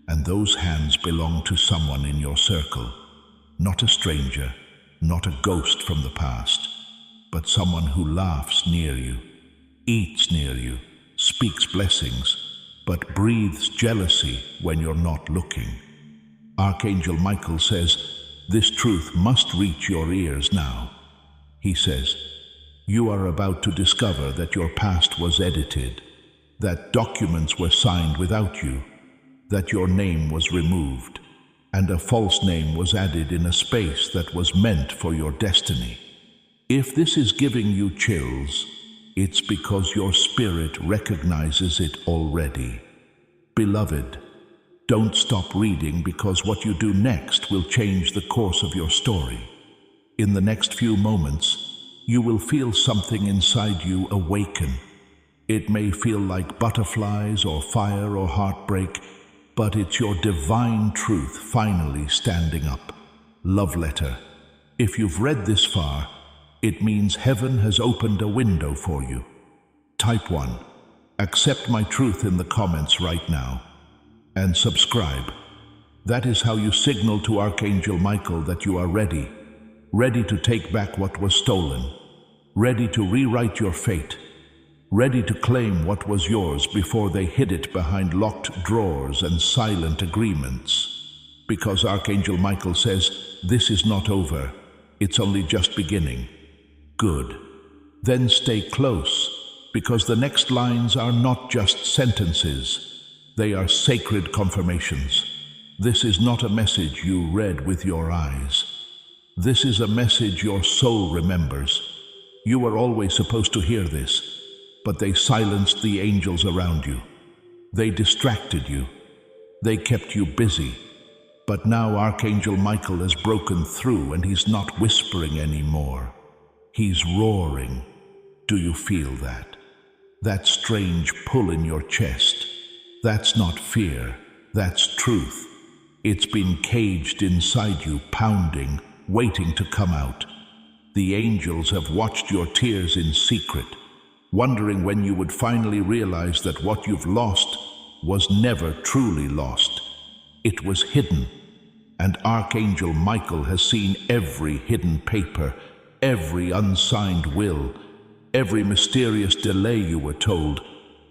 And those hands belong to someone in your circle. Not a stranger, not a ghost from the past, but someone who laughs near you, eats near you, speaks blessings, but breathes jealousy when you're not looking. Archangel Michael says, this truth must reach your ears now. He says, you are about to discover that your past was edited, that documents were signed without you, that your name was removed, and a false name was added in a space that was meant for your destiny. If this is giving you chills, it's because your spirit recognizes it already. Beloved, don't stop reading, because what you do next will change the course of your story. In the next few moments, you will feel something inside you awaken. It may feel like butterflies or fire or heartbreak, but it's your divine truth finally standing up. Love letter. If you've read this far, it means heaven has opened a window for you. Type 1. Accept my truth in the comments right now. And subscribe. That is how you signal to Archangel Michael that you are ready. Ready to take back what was stolen. Ready to rewrite your fate. Ready to claim what was yours before they hid it behind locked drawers and silent agreements. Because Archangel Michael says, this is not over, it's only just beginning. Good. Then stay close, because the next lines are not just sentences, they are sacred confirmations. This is not a message you read with your eyes. This is a message your soul remembers. You were always supposed to hear this. But they silenced the angels around you. They distracted you. They kept you busy. But now Archangel Michael has broken through, and he's not whispering anymore. He's roaring. Do you feel that? That strange pull in your chest. That's not fear. That's truth. It's been caged inside you, pounding, waiting to come out. The angels have watched your tears in secret, wondering when you would finally realize that what you've lost was never truly lost. It was hidden, and Archangel Michael has seen every hidden paper, every unsigned will, every mysterious delay you were told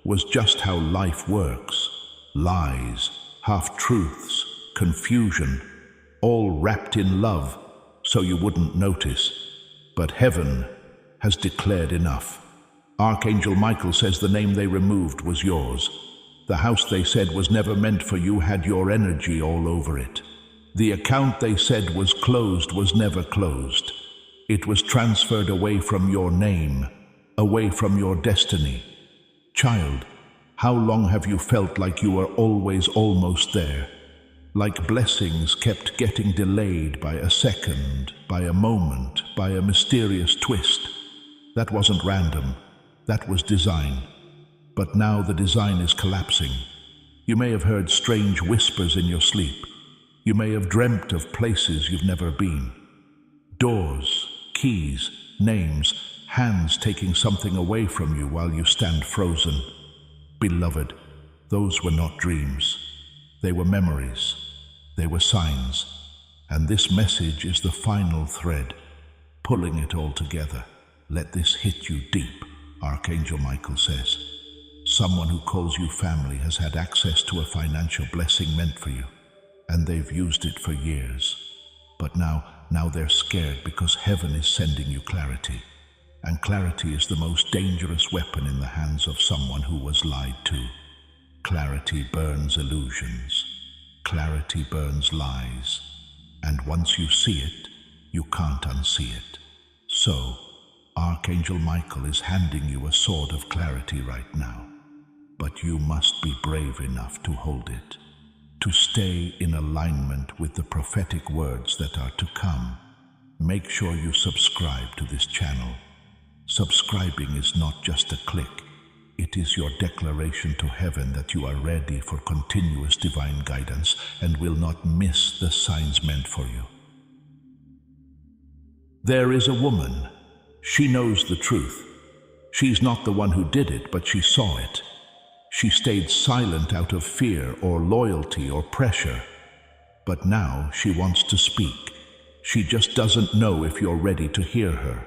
was just how life works. Lies, half-truths, confusion, all wrapped in love so you wouldn't notice. But heaven has declared enough. Archangel Michael says the name they removed was yours. The house they said was never meant for you had your energy all over it. The account they said was closed was never closed. It was transferred away from your name, away from your destiny. Child, how long have you felt like you were always almost there? Like blessings kept getting delayed by a second, by a moment, by a mysterious twist. That wasn't random. That was design. But now the design is collapsing. You may have heard strange whispers in your sleep. You may have dreamt of places you've never been. Doors, keys, names, hands taking something away from you while you stand frozen. Beloved, those were not dreams. They were memories. They were signs. And this message is the final thread, pulling it all together. Let this hit you deep, Archangel Michael says. Someone who calls you family has had access to a financial blessing meant for you, and they've used it for years. But now they're scared because heaven is sending you clarity. And clarity is the most dangerous weapon in the hands of someone who was lied to. Clarity burns illusions. Clarity burns lies. And once you see it, you can't unsee it. So, Archangel Michael is handing you a sword of clarity right now. But you must be brave enough to hold it, to stay in alignment with the prophetic words that are to come. Make sure you subscribe to this channel. Subscribing is not just a click. It is your declaration to heaven that you are ready for continuous divine guidance and will not miss the signs meant for you. There is a woman. She knows the truth. She's not the one who did it, but she saw it. She stayed silent out of fear or loyalty or pressure. But now she wants to speak. She just doesn't know if you're ready to hear her.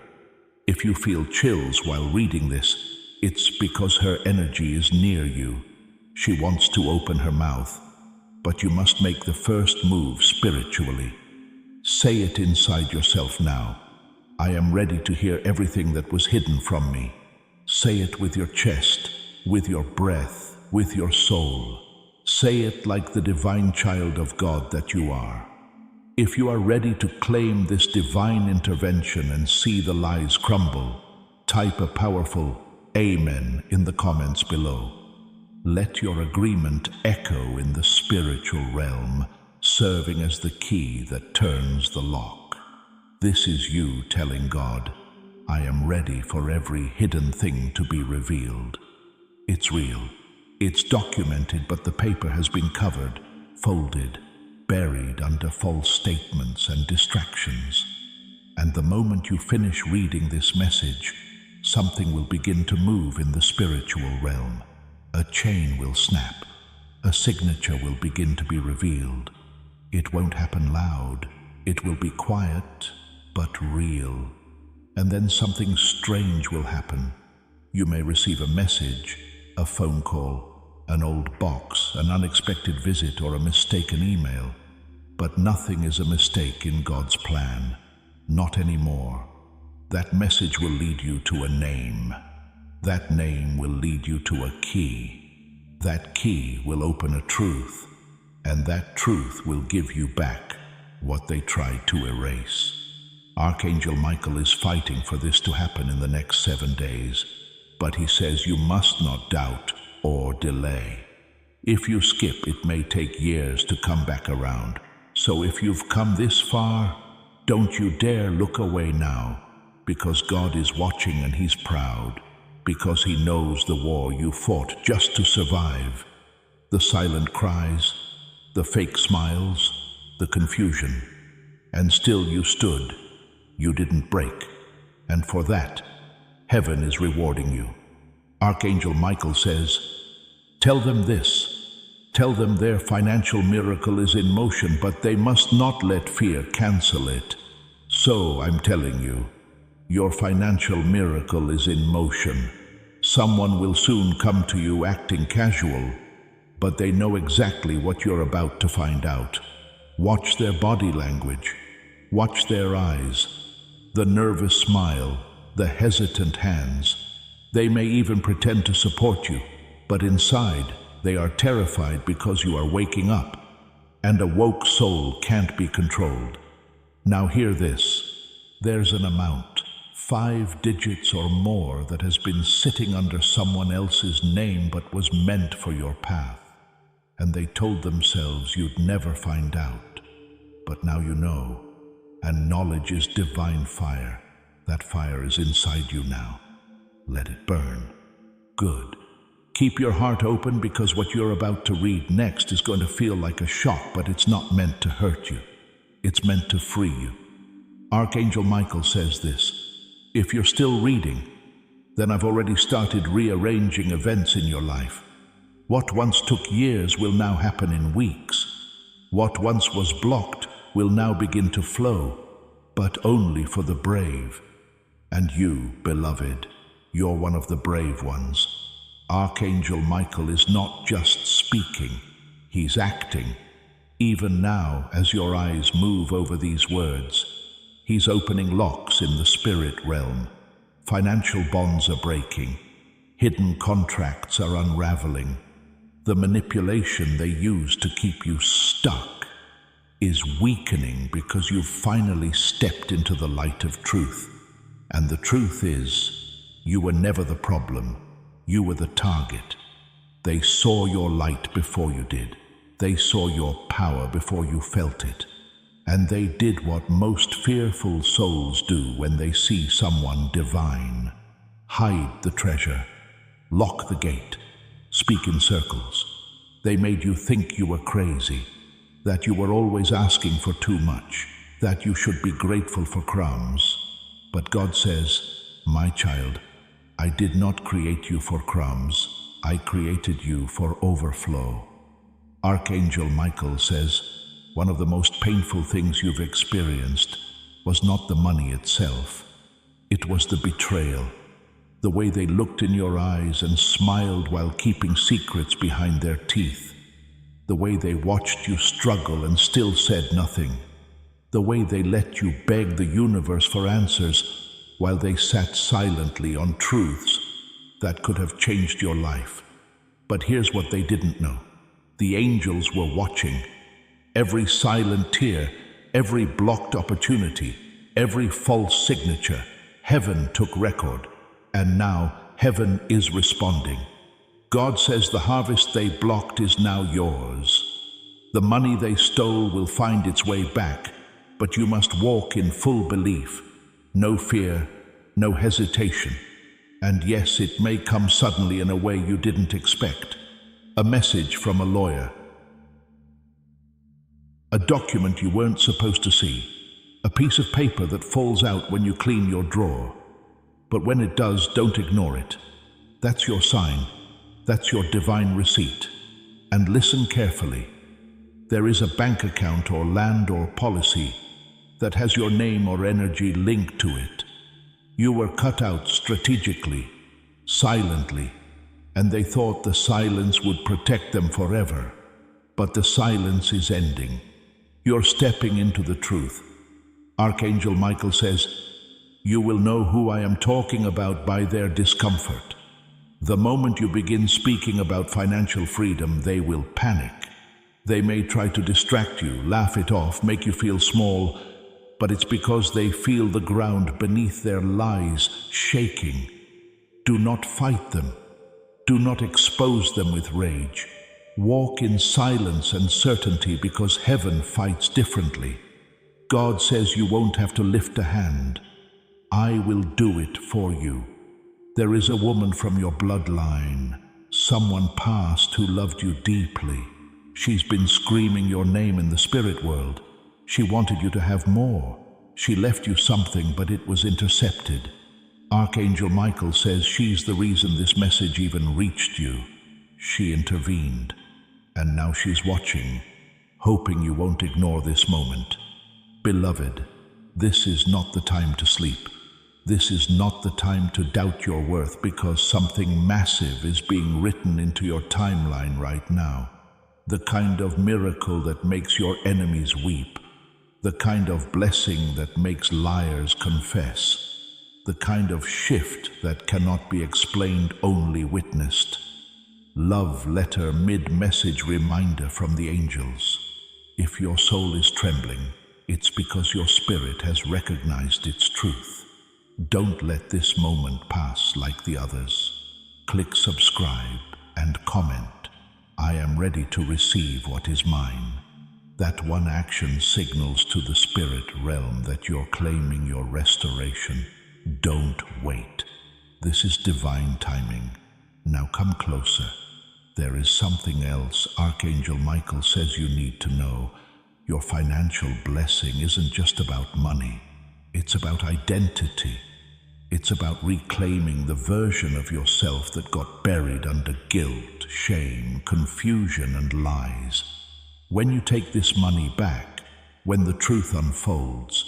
If you feel chills while reading this, it's because her energy is near you. She wants to open her mouth, but you must make the first move spiritually. Say it inside yourself now. I am ready to hear everything that was hidden from me. Say it with your chest, with your breath, with your soul. Say it like the divine child of God that you are. If you are ready to claim this divine intervention and see the lies crumble, type a powerful Amen in the comments below. Let your agreement echo in the spiritual realm, serving as the key that turns the lock. This is you telling God, I am ready for every hidden thing to be revealed. It's real. It's documented, but the paper has been covered, folded, buried under false statements and distractions. And the moment you finish reading this message, something will begin to move in the spiritual realm. A chain will snap. A signature will begin to be revealed. It won't happen loud. It will be quiet, but real. And then something strange will happen. You may receive a message, a phone call, an old box, an unexpected visit, or a mistaken email. But nothing is a mistake in God's plan. Not anymore. That message will lead you to a name. That name will lead you to a key. That key will open a truth. And that truth will give you back what they tried to erase. Archangel Michael is fighting for this to happen in the next 7 days. But he says you must not doubt or delay. If you skip, it may take years to come back around. So if you've come this far, don't you dare look away now, because God is watching and He's proud, because He knows the war you fought just to survive. The silent cries, the fake smiles, the confusion. And still you stood. You didn't break. And for that, heaven is rewarding you. Archangel Michael says, tell them this. Tell them their financial miracle is in motion, but they must not let fear cancel it. So I'm telling you, your financial miracle is in motion. Someone will soon come to you acting casual, but they know exactly what you're about to find out. Watch their body language. Watch their eyes. The nervous smile, the hesitant hands. They may even pretend to support you, but inside, they are terrified because you are waking up, and a woke soul can't be controlled. Now hear this. There's an amount, 5 digits or more, that has been sitting under someone else's name but was meant for your path. And they told themselves you'd never find out. But now you know, and knowledge is divine fire. That fire is inside you now. Let it burn. Good. Keep your heart open, because what you're about to read next is going to feel like a shock, but it's not meant to hurt you. It's meant to free you. Archangel Michael says this. If you're still reading, then I've already started rearranging events in your life. What once took years will now happen in weeks. What once was blocked will now begin to flow, but only for the brave. And you, beloved, you're one of the brave ones. Archangel Michael is not just speaking, he's acting. Even now, as your eyes move over these words, he's opening locks in the spirit realm. Financial bonds are breaking. Hidden contracts are unraveling. The manipulation they use to keep you stuck is weakening because you've finally stepped into the light of truth. And the truth is, you were never the problem. You were the target. They saw your light before you did. They saw your power before you felt it. And they did what most fearful souls do when they see someone divine. Hide the treasure. Lock the gate. Speak in circles. They made you think you were crazy, that you were always asking for too much, that you should be grateful for crumbs. But God says, my child, I did not create you for crumbs. I created you for overflow. Archangel Michael says, one of the most painful things you've experienced was not the money itself. It was the betrayal. The way they looked in your eyes and smiled while keeping secrets behind their teeth. The way they watched you struggle and still said nothing. The way they let you beg the universe for answers while they sat silently on truths that could have changed your life. But here's what they didn't know. The angels were watching. Every silent tear, every blocked opportunity, every false signature, heaven took record. And now heaven is responding. God says the harvest they blocked is now yours. The money they stole will find its way back, but you must walk in full belief. No fear, no hesitation. And yes, it may come suddenly in a way you didn't expect. A message from a lawyer. A document you weren't supposed to see. A piece of paper that falls out when you clean your drawer. But when it does, don't ignore it. That's your sign. That's your divine receipt. And listen carefully. There is a bank account or land or policy that has your name or energy linked to it. You were cut out strategically, silently, and they thought the silence would protect them forever. But the silence is ending. You're stepping into the truth. Archangel Michael says, you will know who I am talking about by their discomfort. The moment you begin speaking about financial freedom, they will panic. They may try to distract you, laugh it off, make you feel small, but it's because they feel the ground beneath their lies shaking. Do not fight them. Do not expose them with rage. Walk in silence and certainty because heaven fights differently. God says you won't have to lift a hand. I will do it for you. There is a woman from your bloodline, someone past who loved you deeply. She's been screaming your name in the spirit world. She wanted you to have more. She left you something, but it was intercepted. Archangel Michael says she's the reason this message even reached you. She intervened, and now she's watching, hoping you won't ignore this moment. Beloved, this is not the time to sleep. This is not the time to doubt your worth because something massive is being written into your timeline right now. The kind of miracle that makes your enemies weep. The kind of blessing that makes liars confess. The kind of shift that cannot be explained, only witnessed. Love letter mid-message reminder from the angels. If your soul is trembling, it's because your spirit has recognized its truth. Don't let this moment pass like the others. Click subscribe and comment. I am ready to receive what is mine. That one action signals to the spirit realm that you're claiming your restoration. Don't wait. This is divine timing. Now come closer. There is something else Archangel Michael says you need to know. Your financial blessing isn't just about money. It's about identity. It's about reclaiming the version of yourself that got buried under guilt, shame, confusion, and lies. When you take this money back, when the truth unfolds,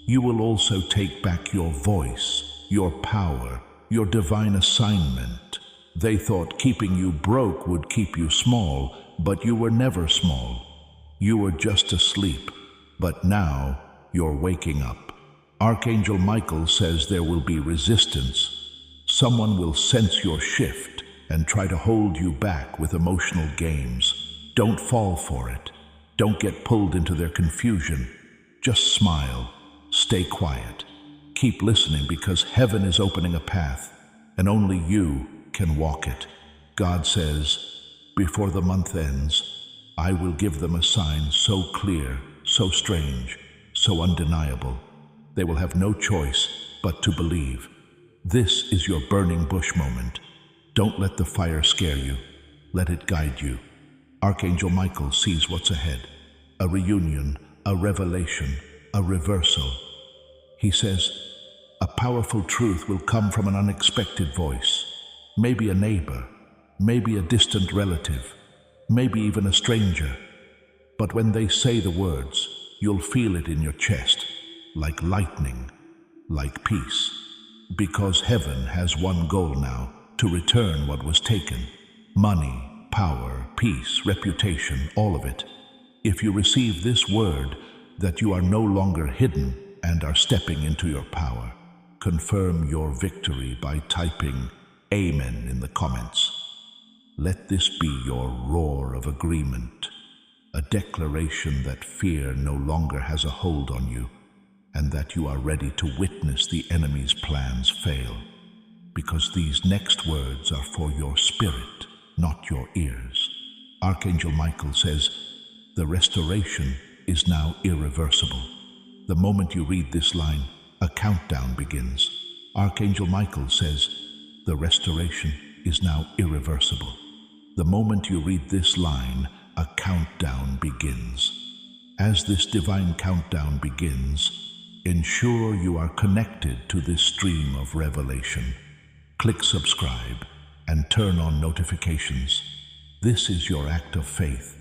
you will also take back your voice, your power, your divine assignment. They thought keeping you broke would keep you small, but you were never small. You were just asleep, but now you're waking up. Archangel Michael says there will be resistance. Someone will sense your shift and try to hold you back with emotional games. Don't fall for it. Don't get pulled into their confusion. Just smile. Stay quiet. Keep listening because heaven is opening a path, and only you can walk it. God says, before the month ends, I will give them a sign so clear, so strange, so undeniable. They will have no choice but to believe. This is your burning bush moment. Don't let the fire scare you. Let it guide you. Archangel Michael sees what's ahead. A reunion, a revelation, a reversal. He says, a powerful truth will come from an unexpected voice. Maybe a neighbor, maybe a distant relative, maybe even a stranger. But when they say the words, you'll feel it in your chest. Like lightning, like peace. Because heaven has one goal now, to return what was taken. Money, power, peace, reputation, all of it. If you receive this word, that you are no longer hidden and are stepping into your power, confirm your victory by typing Amen in the comments. Let this be your roar of agreement, a declaration that fear no longer has a hold on you, and that you are ready to witness the enemy's plans fail, because these next words are for your spirit, not your ears. Archangel Michael says, the restoration is now irreversible. The moment you read this line, a countdown begins. Archangel Michael says, the restoration is now irreversible. The moment you read this line, a countdown begins. As this divine countdown begins, ensure you are connected to this stream of revelation. Click subscribe and turn on notifications. This is your act of faith,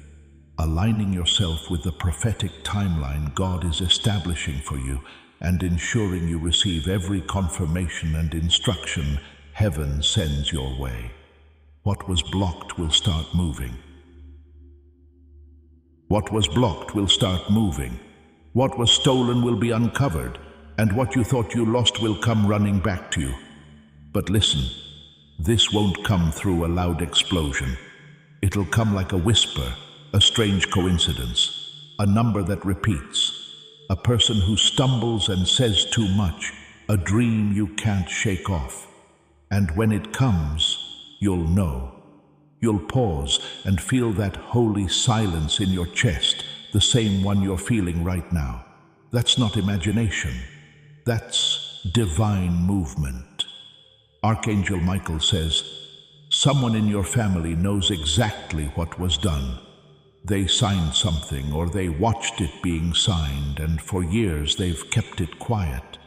aligning yourself with the prophetic timeline God is establishing for you and ensuring you receive every confirmation and instruction heaven sends your way. What was blocked will start moving. What was blocked will start moving. What was stolen will be uncovered, and what you thought you lost will come running back to you. But listen, this won't come through a loud explosion. It'll come like a whisper, a strange coincidence, a number that repeats, a person who stumbles and says too much, a dream you can't shake off. And when it comes, you'll know. You'll pause and feel that holy silence in your chest, the same one you're feeling right now. That's not imagination. That's divine movement. Archangel Michael says, someone in your family knows exactly what was done. They signed something or they watched it being signed, and for years they've kept it quiet.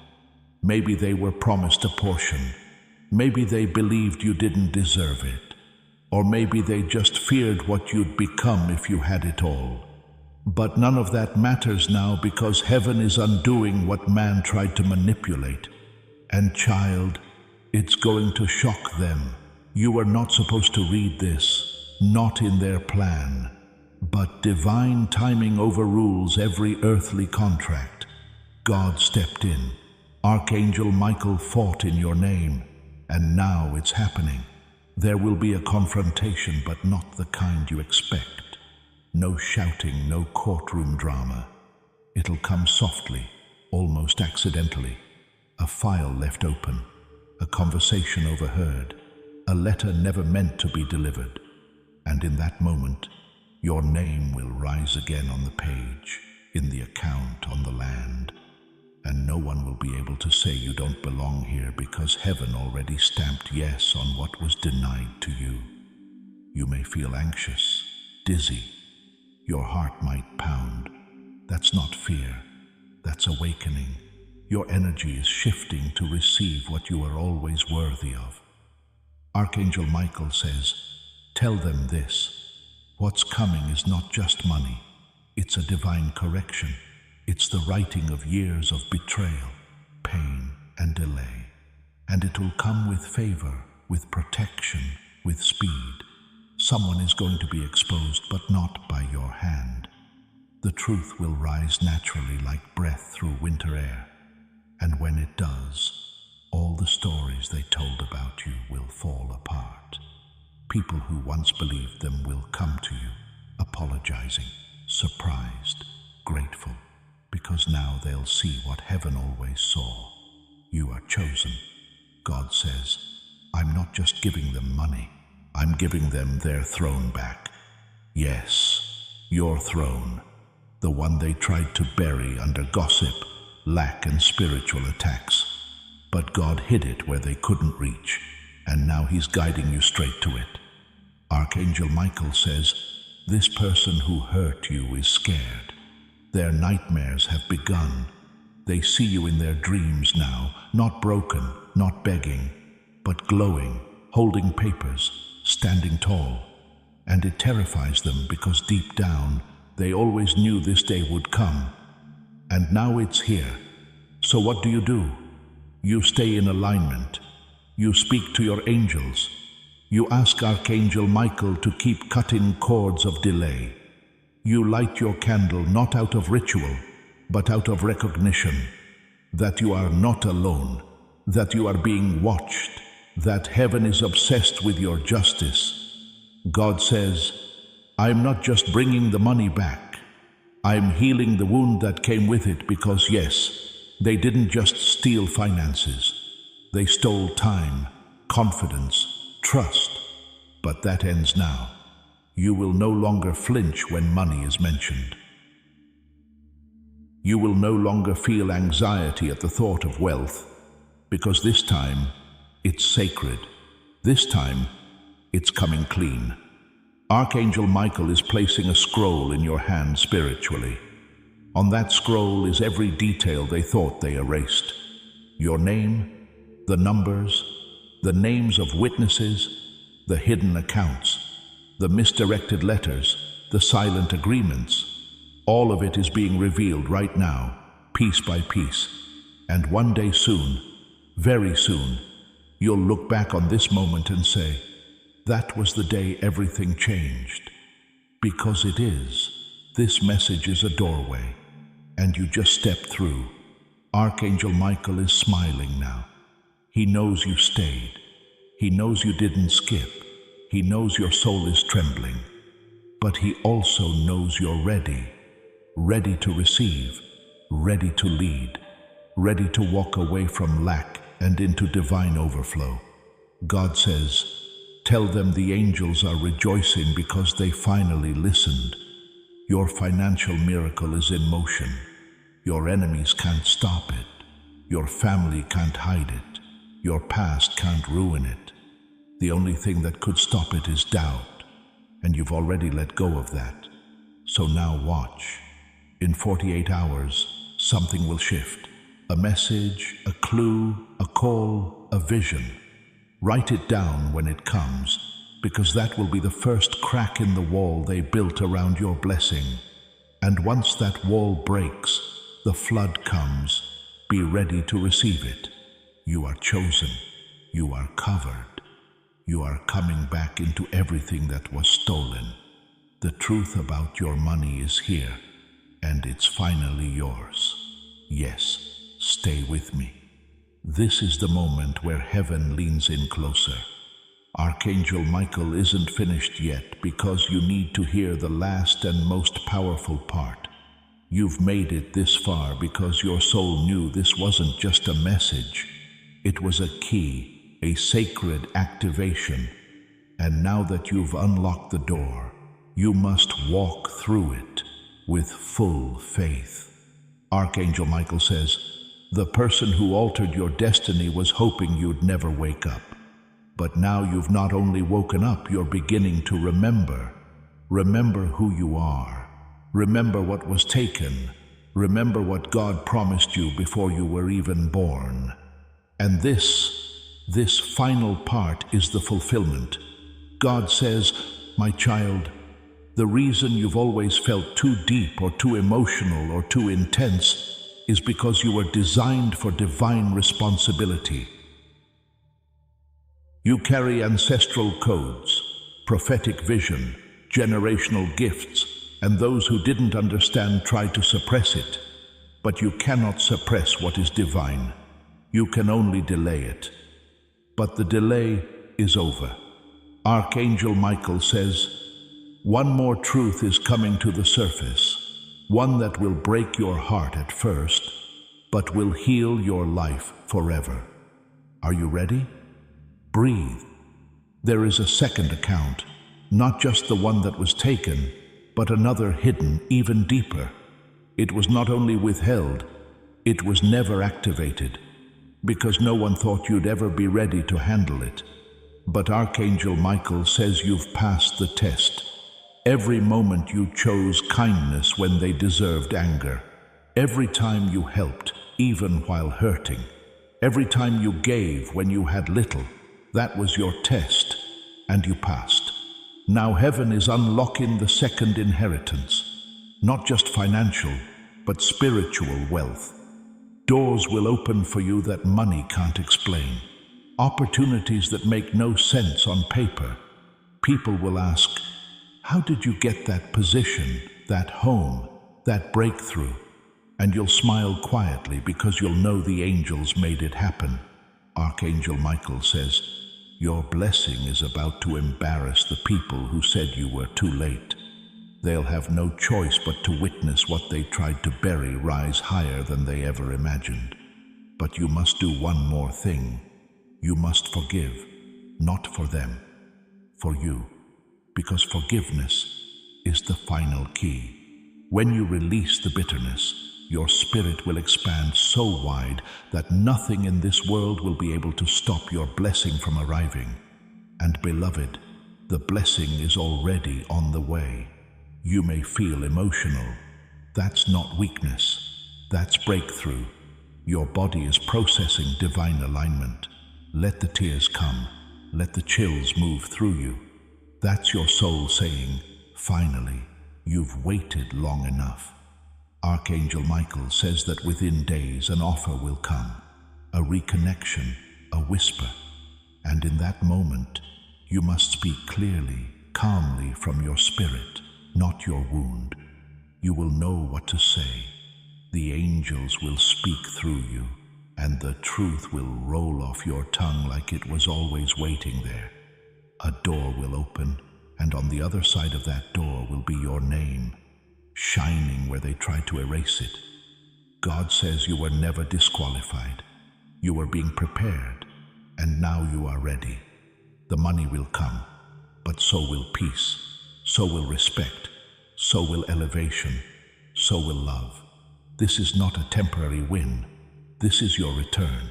Maybe they were promised a portion. Maybe they believed you didn't deserve it. Or maybe they just feared what you'd become if you had it all. But none of that matters now, because heaven is undoing what man tried to manipulate. And child, it's going to shock them. You were not supposed to read this, not in their plan. But divine timing overrules every earthly contract. God stepped in. Archangel Michael fought in your name, and now it's happening. There will be a confrontation, but not the kind you expect. No shouting, no courtroom drama. It'll come softly, almost accidentally. A file left open, a conversation overheard, a letter never meant to be delivered. And in that moment, your name will rise again on the page, in the account, on the land. And no one will be able to say you don't belong here, because heaven already stamped yes on what was denied to you. You may feel anxious, dizzy. Your heart might pound. That's not fear. That's awakening. Your energy is shifting to receive what you are always worthy of. Archangel Michael says, tell them this. What's coming is not just money. It's a divine correction. It's the righting of years of betrayal, pain, and delay. And it will come with favor, with protection, with speed. Someone is going to be exposed, but not by your hand. The truth will rise naturally like breath through winter air. And when it does, all the stories they told about you will fall apart. People who once believed them will come to you, apologizing, surprised, grateful, because now they'll see what heaven always saw. You are chosen. God says, I'm not just giving them money, I'm giving them their throne back. Yes, your throne, the one they tried to bury under gossip, lack, and spiritual attacks. But God hid it where they couldn't reach, and now He's guiding you straight to it. Archangel Michael says, this person who hurt you is scared. Their nightmares have begun. They see you in their dreams now, not broken, not begging, but glowing, holding papers, standing tall. And it terrifies them because deep down, they always knew this day would come. And now it's here. So what do? You stay in alignment. You speak to your angels. You ask Archangel Michael to keep cutting cords of delay. You light your candle not out of ritual, but out of recognition that you are not alone, that you are being watched, that heaven is obsessed with your justice. God says, I'm not just bringing the money back. I'm healing the wound that came with it because, yes, they didn't just steal finances. They stole time, confidence, trust. But that ends now. You will no longer flinch when money is mentioned. You will no longer feel anxiety at the thought of wealth, because this time it's sacred. This time it's coming clean. Archangel Michael is placing a scroll in your hand spiritually. On that scroll is every detail they thought they erased. Your name, the numbers, the names of witnesses, the hidden accounts, the misdirected letters, the silent agreements. All of it is being revealed right now, piece by piece. And one day soon, very soon, you'll look back on this moment and say, that was the day everything changed. Because it is. This message is a doorway, and you just step through. Archangel Michael is smiling now. He knows you stayed. He knows you didn't skip. He knows your soul is trembling. But he also knows you're ready. Ready to receive, ready to lead, ready to walk away from lack and into divine overflow. God says, tell them the angels are rejoicing because they finally listened. Your financial miracle is in motion. Your enemies can't stop it. Your family can't hide it. Your past can't ruin it. The only thing that could stop it is doubt, and you've already let go of that. So now watch. In 48 hours, something will shift. A message, a clue, a call, a vision. Write it down when it comes, because that will be the first crack in the wall they built around your blessing. And once that wall breaks, the flood comes. Be ready to receive it. You are chosen. You are covered. You are coming back into everything that was stolen. The truth about your money is here, and it's finally yours. Yes, stay with me. This is the moment where heaven leans in closer. Archangel Michael isn't finished yet because you need to hear the last and most powerful part. You've made it this far because your soul knew this wasn't just a message. It was a key, a sacred activation. And now that you've unlocked the door, you must walk through it with full faith. Archangel Michael says, the person who altered your destiny was hoping you'd never wake up. But now you've not only woken up, you're beginning to remember. Remember who you are. Remember what was taken. Remember what God promised you before you were even born. And this final part is the fulfillment. God says, my child, the reason you've always felt too deep or too emotional or too intense is because you were designed for divine responsibility. You carry ancestral codes, prophetic vision, generational gifts, and those who didn't understand tried to suppress it. But you cannot suppress what is divine. You can only delay it. But the delay is over. Archangel Michael says, one more truth is coming to the surface, one that will break your heart at first, but will heal your life forever. Are you ready? Breathe. There is a second account, not just the one that was taken, but another hidden even deeper. It was not only withheld, it was never activated, because no one thought you'd ever be ready to handle it. But Archangel Michael says you've passed the test. Every moment you chose kindness when they deserved anger. Every time you helped, even while hurting. Every time you gave when you had little. That was your test, and you passed. Now heaven is unlocking the second inheritance. Not just financial, but spiritual wealth. Doors will open for you that money can't explain. Opportunities that make no sense on paper. People will ask, how did you get that position, that home, that breakthrough? And you'll smile quietly because you'll know the angels made it happen. Archangel Michael says, your blessing is about to embarrass the people who said you were too late. They'll have no choice but to witness what they tried to bury rise higher than they ever imagined. But you must do one more thing. You must forgive, not for them, for you, because forgiveness is the final key. When you release the bitterness, your spirit will expand so wide that nothing in this world will be able to stop your blessing from arriving. And beloved, the blessing is already on the way. You may feel emotional. That's not weakness. That's breakthrough. Your body is processing divine alignment. Let the tears come. Let the chills move through you. That's your soul saying, finally, you've waited long enough. Archangel Michael says that within days an offer will come, a reconnection, a whisper. And in that moment, you must speak clearly, calmly from your spirit, not your wound. You will know what to say. The angels will speak through you, and the truth will roll off your tongue like it was always waiting there. A door will open, and on the other side of that door will be your name, shining where they tried to erase it. God says you were never disqualified. You were being prepared, and now you are ready. The money will come, but so will peace, so will respect, so will elevation, so will love. This is not a temporary win. This is your return.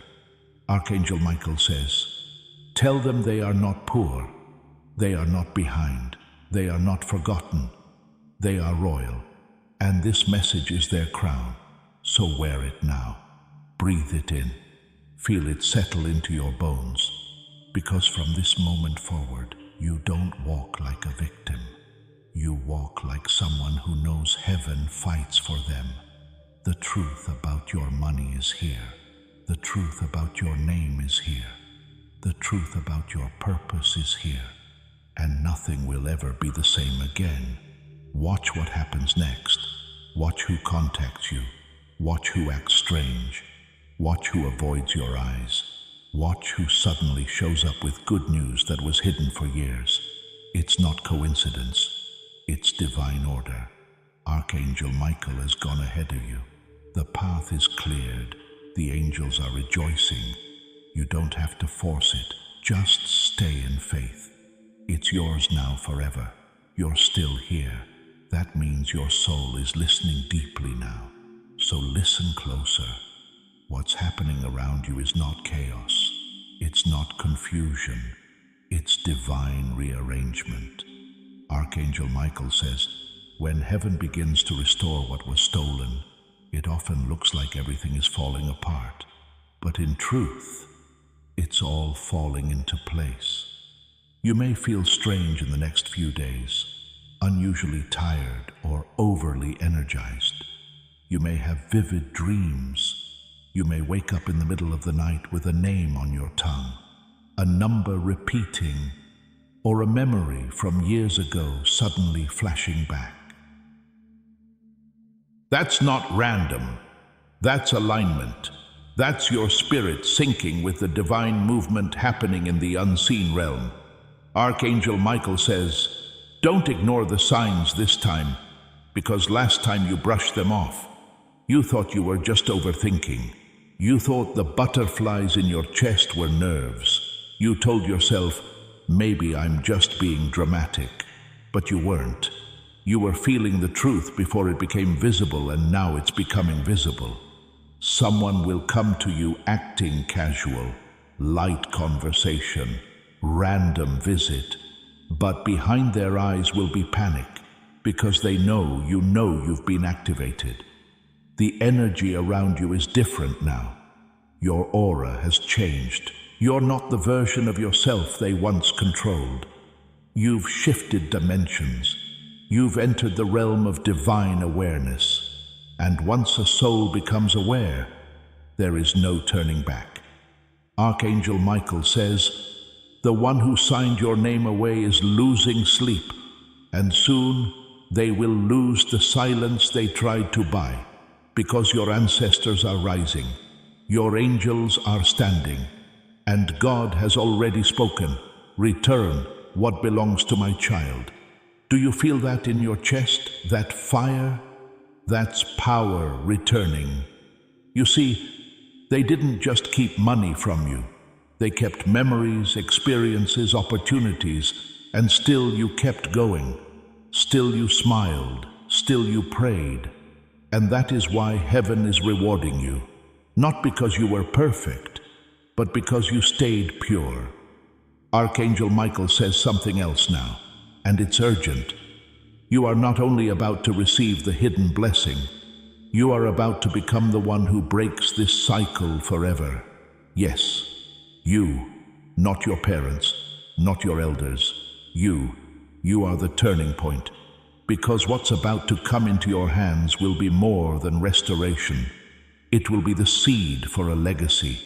Archangel Michael says, tell them they are not poor. They are not behind. They are not forgotten. They are royal. And this message is their crown. So wear it now. Breathe it in. Feel it settle into your bones. Because from this moment forward, you don't walk like a victim. You walk like someone who knows heaven fights for them. The truth about your money is here. The truth about your name is here. The truth about your purpose is here. And nothing will ever be the same again. Watch what happens next. Watch who contacts you. Watch who acts strange. Watch who avoids your eyes. Watch who suddenly shows up with good news that was hidden for years. It's not coincidence. It's divine order. Archangel Michael has gone ahead of you. The path is cleared. The angels are rejoicing. You don't have to force it. Just stay in faith. It's yours now forever. You're still here. That means your soul is listening deeply now. So listen closer. What's happening around you is not chaos. It's not confusion. It's divine rearrangement. Archangel Michael says, when heaven begins to restore what was stolen, it often looks like everything is falling apart. But in truth, it's all falling into place. You may feel strange in the next few days, unusually tired or overly energized. You may have vivid dreams. You may wake up in the middle of the night with a name on your tongue, a number repeating, or a memory from years ago suddenly flashing back. That's not random. That's alignment. That's your spirit syncing with the divine movement happening in the unseen realm. Archangel Michael says, don't ignore the signs this time, because last time you brushed them off. You thought you were just overthinking. You thought the butterflies in your chest were nerves. You told yourself, maybe I'm just being dramatic. But you weren't. You were feeling the truth before it became visible, and now it's becoming visible. Someone will come to you acting casual, light conversation, random visit, but behind their eyes will be panic, because they know you've been activated. The energy around you is different now. Your aura has changed. You're not the version of yourself they once controlled. You've shifted dimensions. You've entered the realm of divine awareness. And once a soul becomes aware, there is no turning back. Archangel Michael says, the one who signed your name away is losing sleep, and soon they will lose the silence they tried to buy, because your ancestors are rising, your angels are standing, and God has already spoken, return what belongs to my child. Do you feel that in your chest, that fire? That's power returning. You see, they didn't just keep money from you. They kept memories, experiences, opportunities, and still you kept going. Still you smiled. Still you prayed. And that is why heaven is rewarding you. Not because you were perfect, but because you stayed pure. Archangel Michael says something else now, and it's urgent. You are not only about to receive the hidden blessing, you are about to become the one who breaks this cycle forever. Yes, you, not your parents, not your elders. You are the turning point. Because what's about to come into your hands will be more than restoration. It will be the seed for a legacy.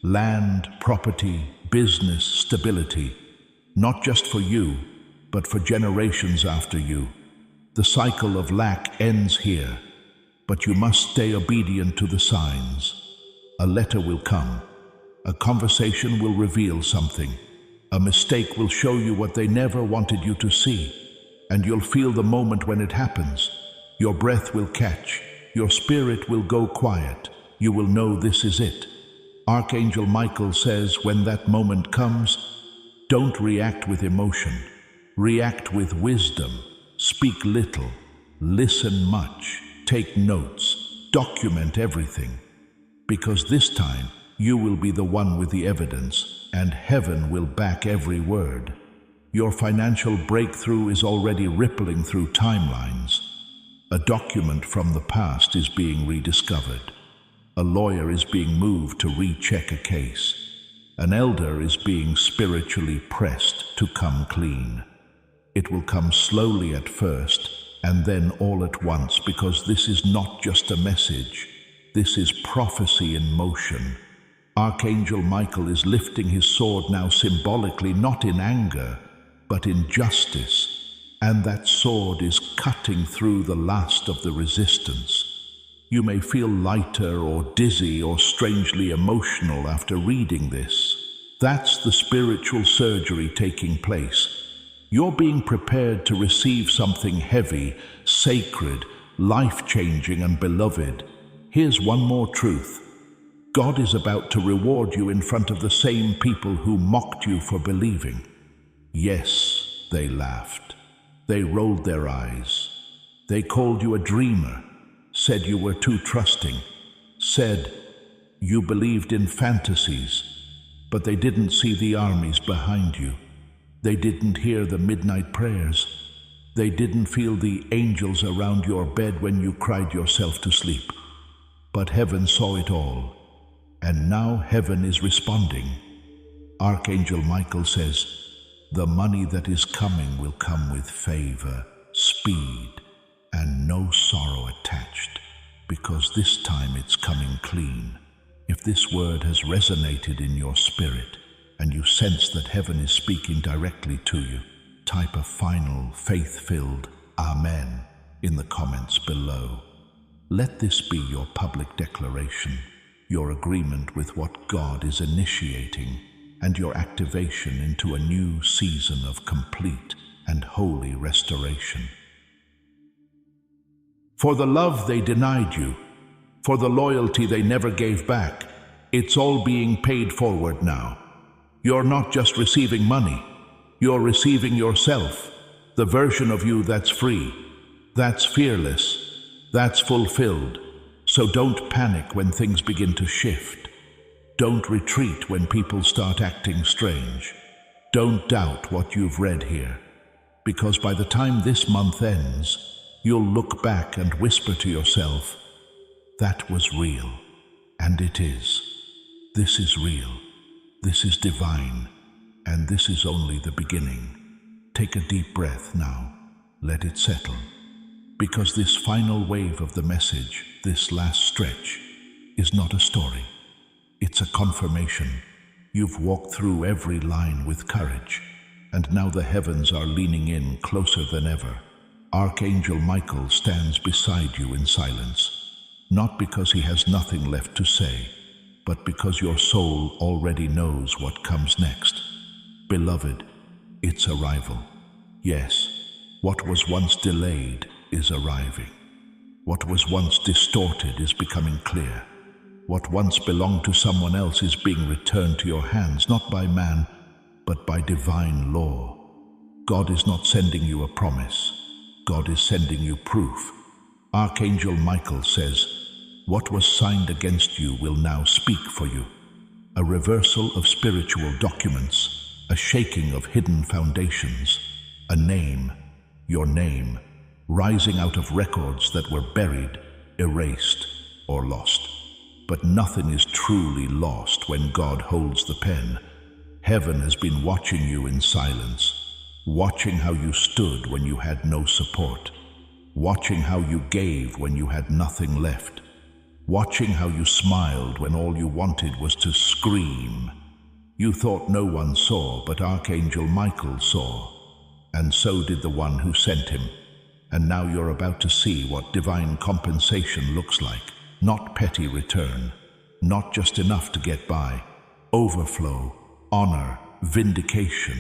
Land, property, business, stability. Not just for you, but for generations after you. The cycle of lack ends here, but you must stay obedient to the signs. A letter will come. A conversation will reveal something. A mistake will show you what they never wanted you to see. And you'll feel the moment when it happens. Your breath will catch. Your spirit will go quiet. You will know this is it. Archangel Michael says when that moment comes, don't react with emotion. React with wisdom. Speak little. Listen much. Take notes. Document everything. Because this time, you will be the one with the evidence, and heaven will back every word. Your financial breakthrough is already rippling through timelines. A document from the past is being rediscovered. A lawyer is being moved to recheck a case. An elder is being spiritually pressed to come clean. It will come slowly at first, and then all at once, because this is not just a message. This is prophecy in motion. Archangel Michael is lifting his sword now symbolically, not in anger, but in justice. And that sword is cutting through the last of the resistance. You may feel lighter or dizzy or strangely emotional after reading this. That's the spiritual surgery taking place. You're being prepared to receive something heavy, sacred, life-changing, and beloved. Here's one more truth. God is about to reward you in front of the same people who mocked you for believing. Yes, they laughed. They rolled their eyes. They called you a dreamer, said you were too trusting, said you believed in fantasies, but they didn't see the armies behind you. They didn't hear the midnight prayers. They didn't feel the angels around your bed when you cried yourself to sleep. but heaven saw it all, and now heaven is responding. Archangel Michael says, the money that is coming will come with favor, speed, and no sorrow attached, because this time it's coming clean. If this word has resonated in your spirit, and you sense that heaven is speaking directly to you, type a final, faith-filled Amen in the comments below. Let this be your public declaration, your agreement with what God is initiating, and your activation into a new season of complete and holy restoration. For the love they denied you, for the loyalty they never gave back, it's all being paid forward now. You're not just receiving money, you're receiving yourself, the version of you that's free, that's fearless, that's fulfilled. So don't panic when things begin to shift. Don't retreat when people start acting strange. Don't doubt what you've read here, because by the time this month ends, you'll look back and whisper to yourself, that was real, and it is. This is real, this is divine, and this is only the beginning. Take a deep breath now, let it settle, because this final wave of the message, this last stretch, is not a story. It's a confirmation. You've walked through every line with courage, and now the heavens are leaning in closer than ever. Archangel Michael stands beside you in silence, not because he has nothing left to say, but because your soul already knows what comes next. Beloved, it's arrival. Yes, what was once delayed is arriving. What was once distorted is becoming clear. What once belonged to someone else is being returned to your hands, not by man, but by divine law. God is not sending you a promise. God is sending you proof. Archangel Michael says, what was signed against you will now speak for you. A reversal of spiritual documents, a shaking of hidden foundations, a name, your name, rising out of records that were buried, erased, or lost. But nothing is truly lost when God holds the pen. Heaven has been watching you in silence, watching how you stood when you had no support, watching how you gave when you had nothing left, watching how you smiled when all you wanted was to scream. You thought no one saw, but Archangel Michael saw, and so did the one who sent him. And now you're about to see what divine compensation looks like. Not petty return, not just enough to get by. Overflow, honor, vindication.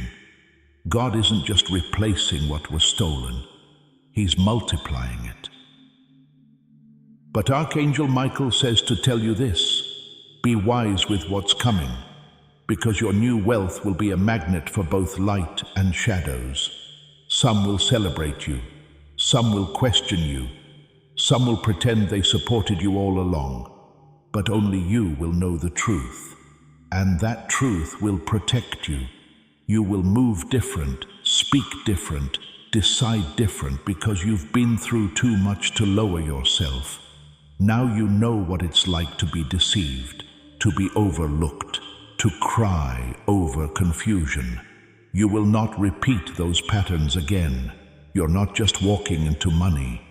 God isn't just replacing what was stolen, He's multiplying it. But Archangel Michael says to tell you this, be wise with what's coming, because your new wealth will be a magnet for both light and shadows. Some will celebrate you, some will question you, some will pretend they supported you all along, but only you will know the truth, and that truth will protect you. You will move different, speak different, decide different, because you've been through too much to lower yourself. Now you know what it's like to be deceived, to be overlooked, to cry over confusion. You will not repeat those patterns again. You're not just walking into money,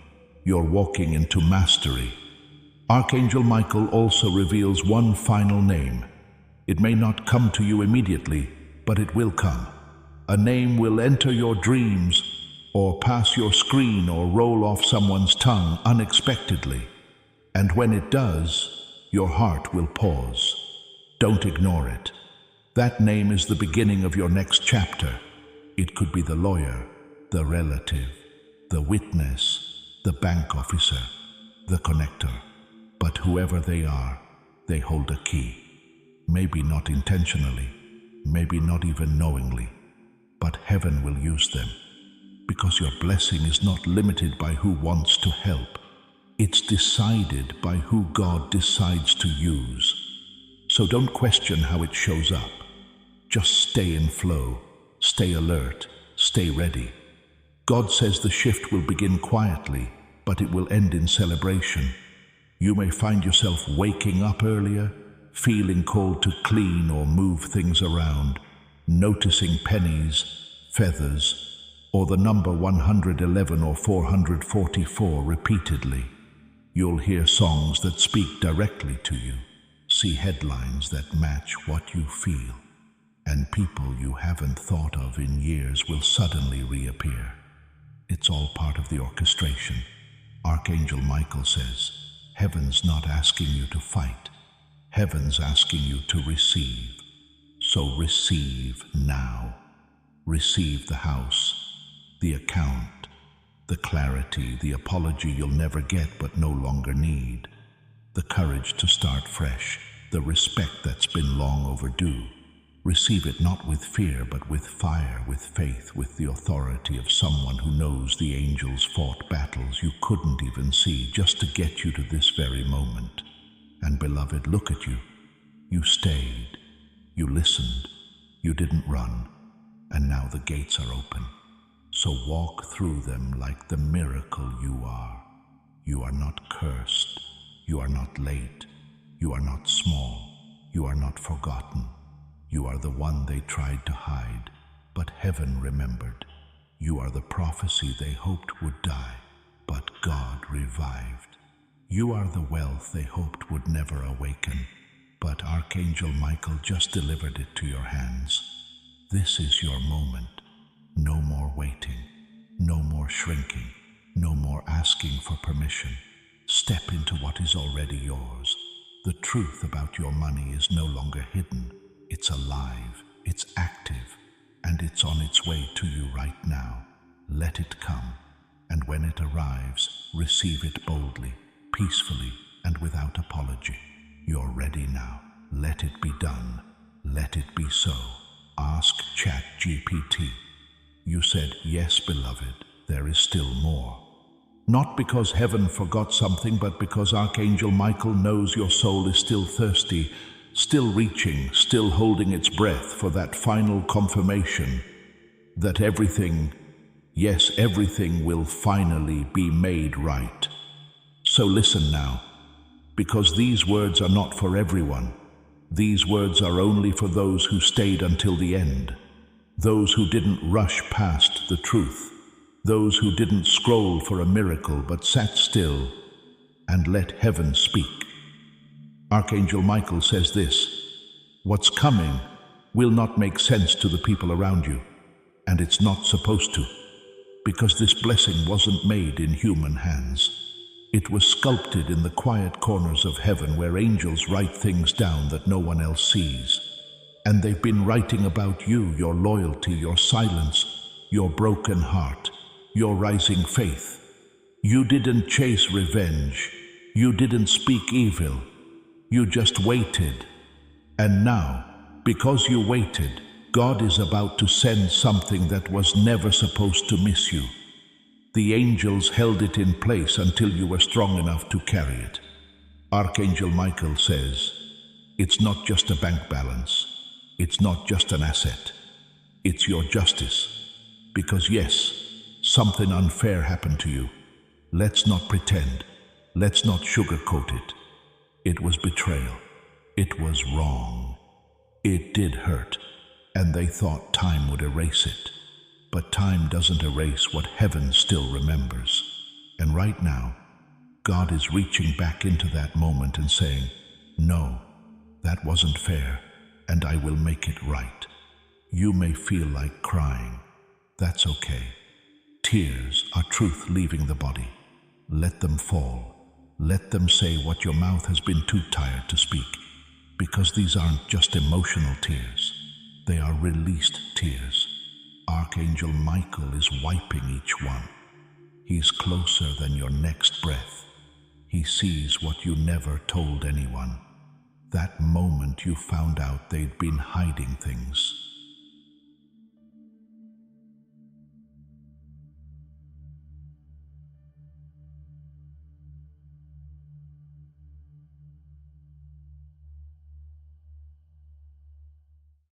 you're walking into mastery. Archangel Michael also reveals one final name. It may not come to you immediately, but it will come. A name will enter your dreams, or pass your screen, or roll off someone's tongue unexpectedly. And when it does, your heart will pause. Don't ignore it. That name is the beginning of your next chapter. It could be the lawyer, the relative, the witness, the bank officer, the connector. But whoever they are, they hold a key. Maybe not intentionally, maybe not even knowingly, but heaven will use them. Because your blessing is not limited by who wants to help. It's decided by who God decides to use. So don't question how it shows up. Just stay in flow, stay alert, stay ready. God says the shift will begin quietly, but it will end in celebration. You may find yourself waking up earlier, feeling called to clean or move things around, noticing pennies, feathers, or the number 111 or 444 repeatedly. You'll hear songs that speak directly to you, see headlines that match what you feel, and people you haven't thought of in years will suddenly reappear. It's all part of the orchestration. Archangel Michael says, heaven's not asking you to fight. Heaven's asking you to receive. So receive now. Receive the house, the account, the clarity, the apology you'll never get but no longer need, the courage to start fresh, the respect that's been long overdue. Receive it not with fear, but with fire, with faith, with the authority of someone who knows the angels fought battles you couldn't even see just to get you to this very moment. And beloved, look at you. You stayed. You listened. You didn't run. And now the gates are open. So walk through them like the miracle you are. You are not cursed. You are not late. You are not small. You are not forgotten. You are the one they tried to hide, but heaven remembered. You are the prophecy they hoped would die, but God revived. You are the wealth they hoped would never awaken, but Archangel Michael just delivered it to your hands. This is your moment. No more waiting, no more shrinking, no more asking for permission. Step into what is already yours. The truth about your money is no longer hidden. It's alive, it's active, and it's on its way to you right now. Let it come, and when it arrives, receive it boldly, peacefully, and without apology. You're ready now. Let it be done. Let it be so. Ask ChatGPT. You said, yes, beloved, there is still more. Not because heaven forgot something, but because Archangel Michael knows your soul is still thirsty, still reaching, still holding its breath for that final confirmation that everything, yes, everything will finally be made right. So listen now, because these words are not for everyone. These words are only for those who stayed until the end, those who didn't rush past the truth, those who didn't scroll for a miracle but sat still and let heaven speak. Archangel Michael says this: what's coming will not make sense to the people around you, and it's not supposed to, because this blessing wasn't made in human hands. It was sculpted in the quiet corners of heaven where angels write things down that no one else sees. And they've been writing about you, your loyalty, your silence, your broken heart, your rising faith. You didn't chase revenge. You didn't speak evil. You just waited. And now, because you waited, God is about to send something that was never supposed to miss you. The angels held it in place until you were strong enough to carry it. Archangel Michael says, it's not just a bank balance. It's not just an asset. It's your justice. Because yes, something unfair happened to you. Let's not pretend. Let's not sugarcoat it. It was betrayal. It was wrong. It did hurt, and they thought time would erase it. But time doesn't erase what heaven still remembers. And right now, God is reaching back into that moment and saying, no, that wasn't fair, and I will make it right. You may feel like crying. That's okay. Tears are truth leaving the body. Let them fall. Let them say what your mouth has been too tired to speak. Because these aren't just emotional tears. They are released tears. Archangel Michael is wiping each one. He's closer than your next breath. He sees what you never told anyone. That moment you found out they'd been hiding things.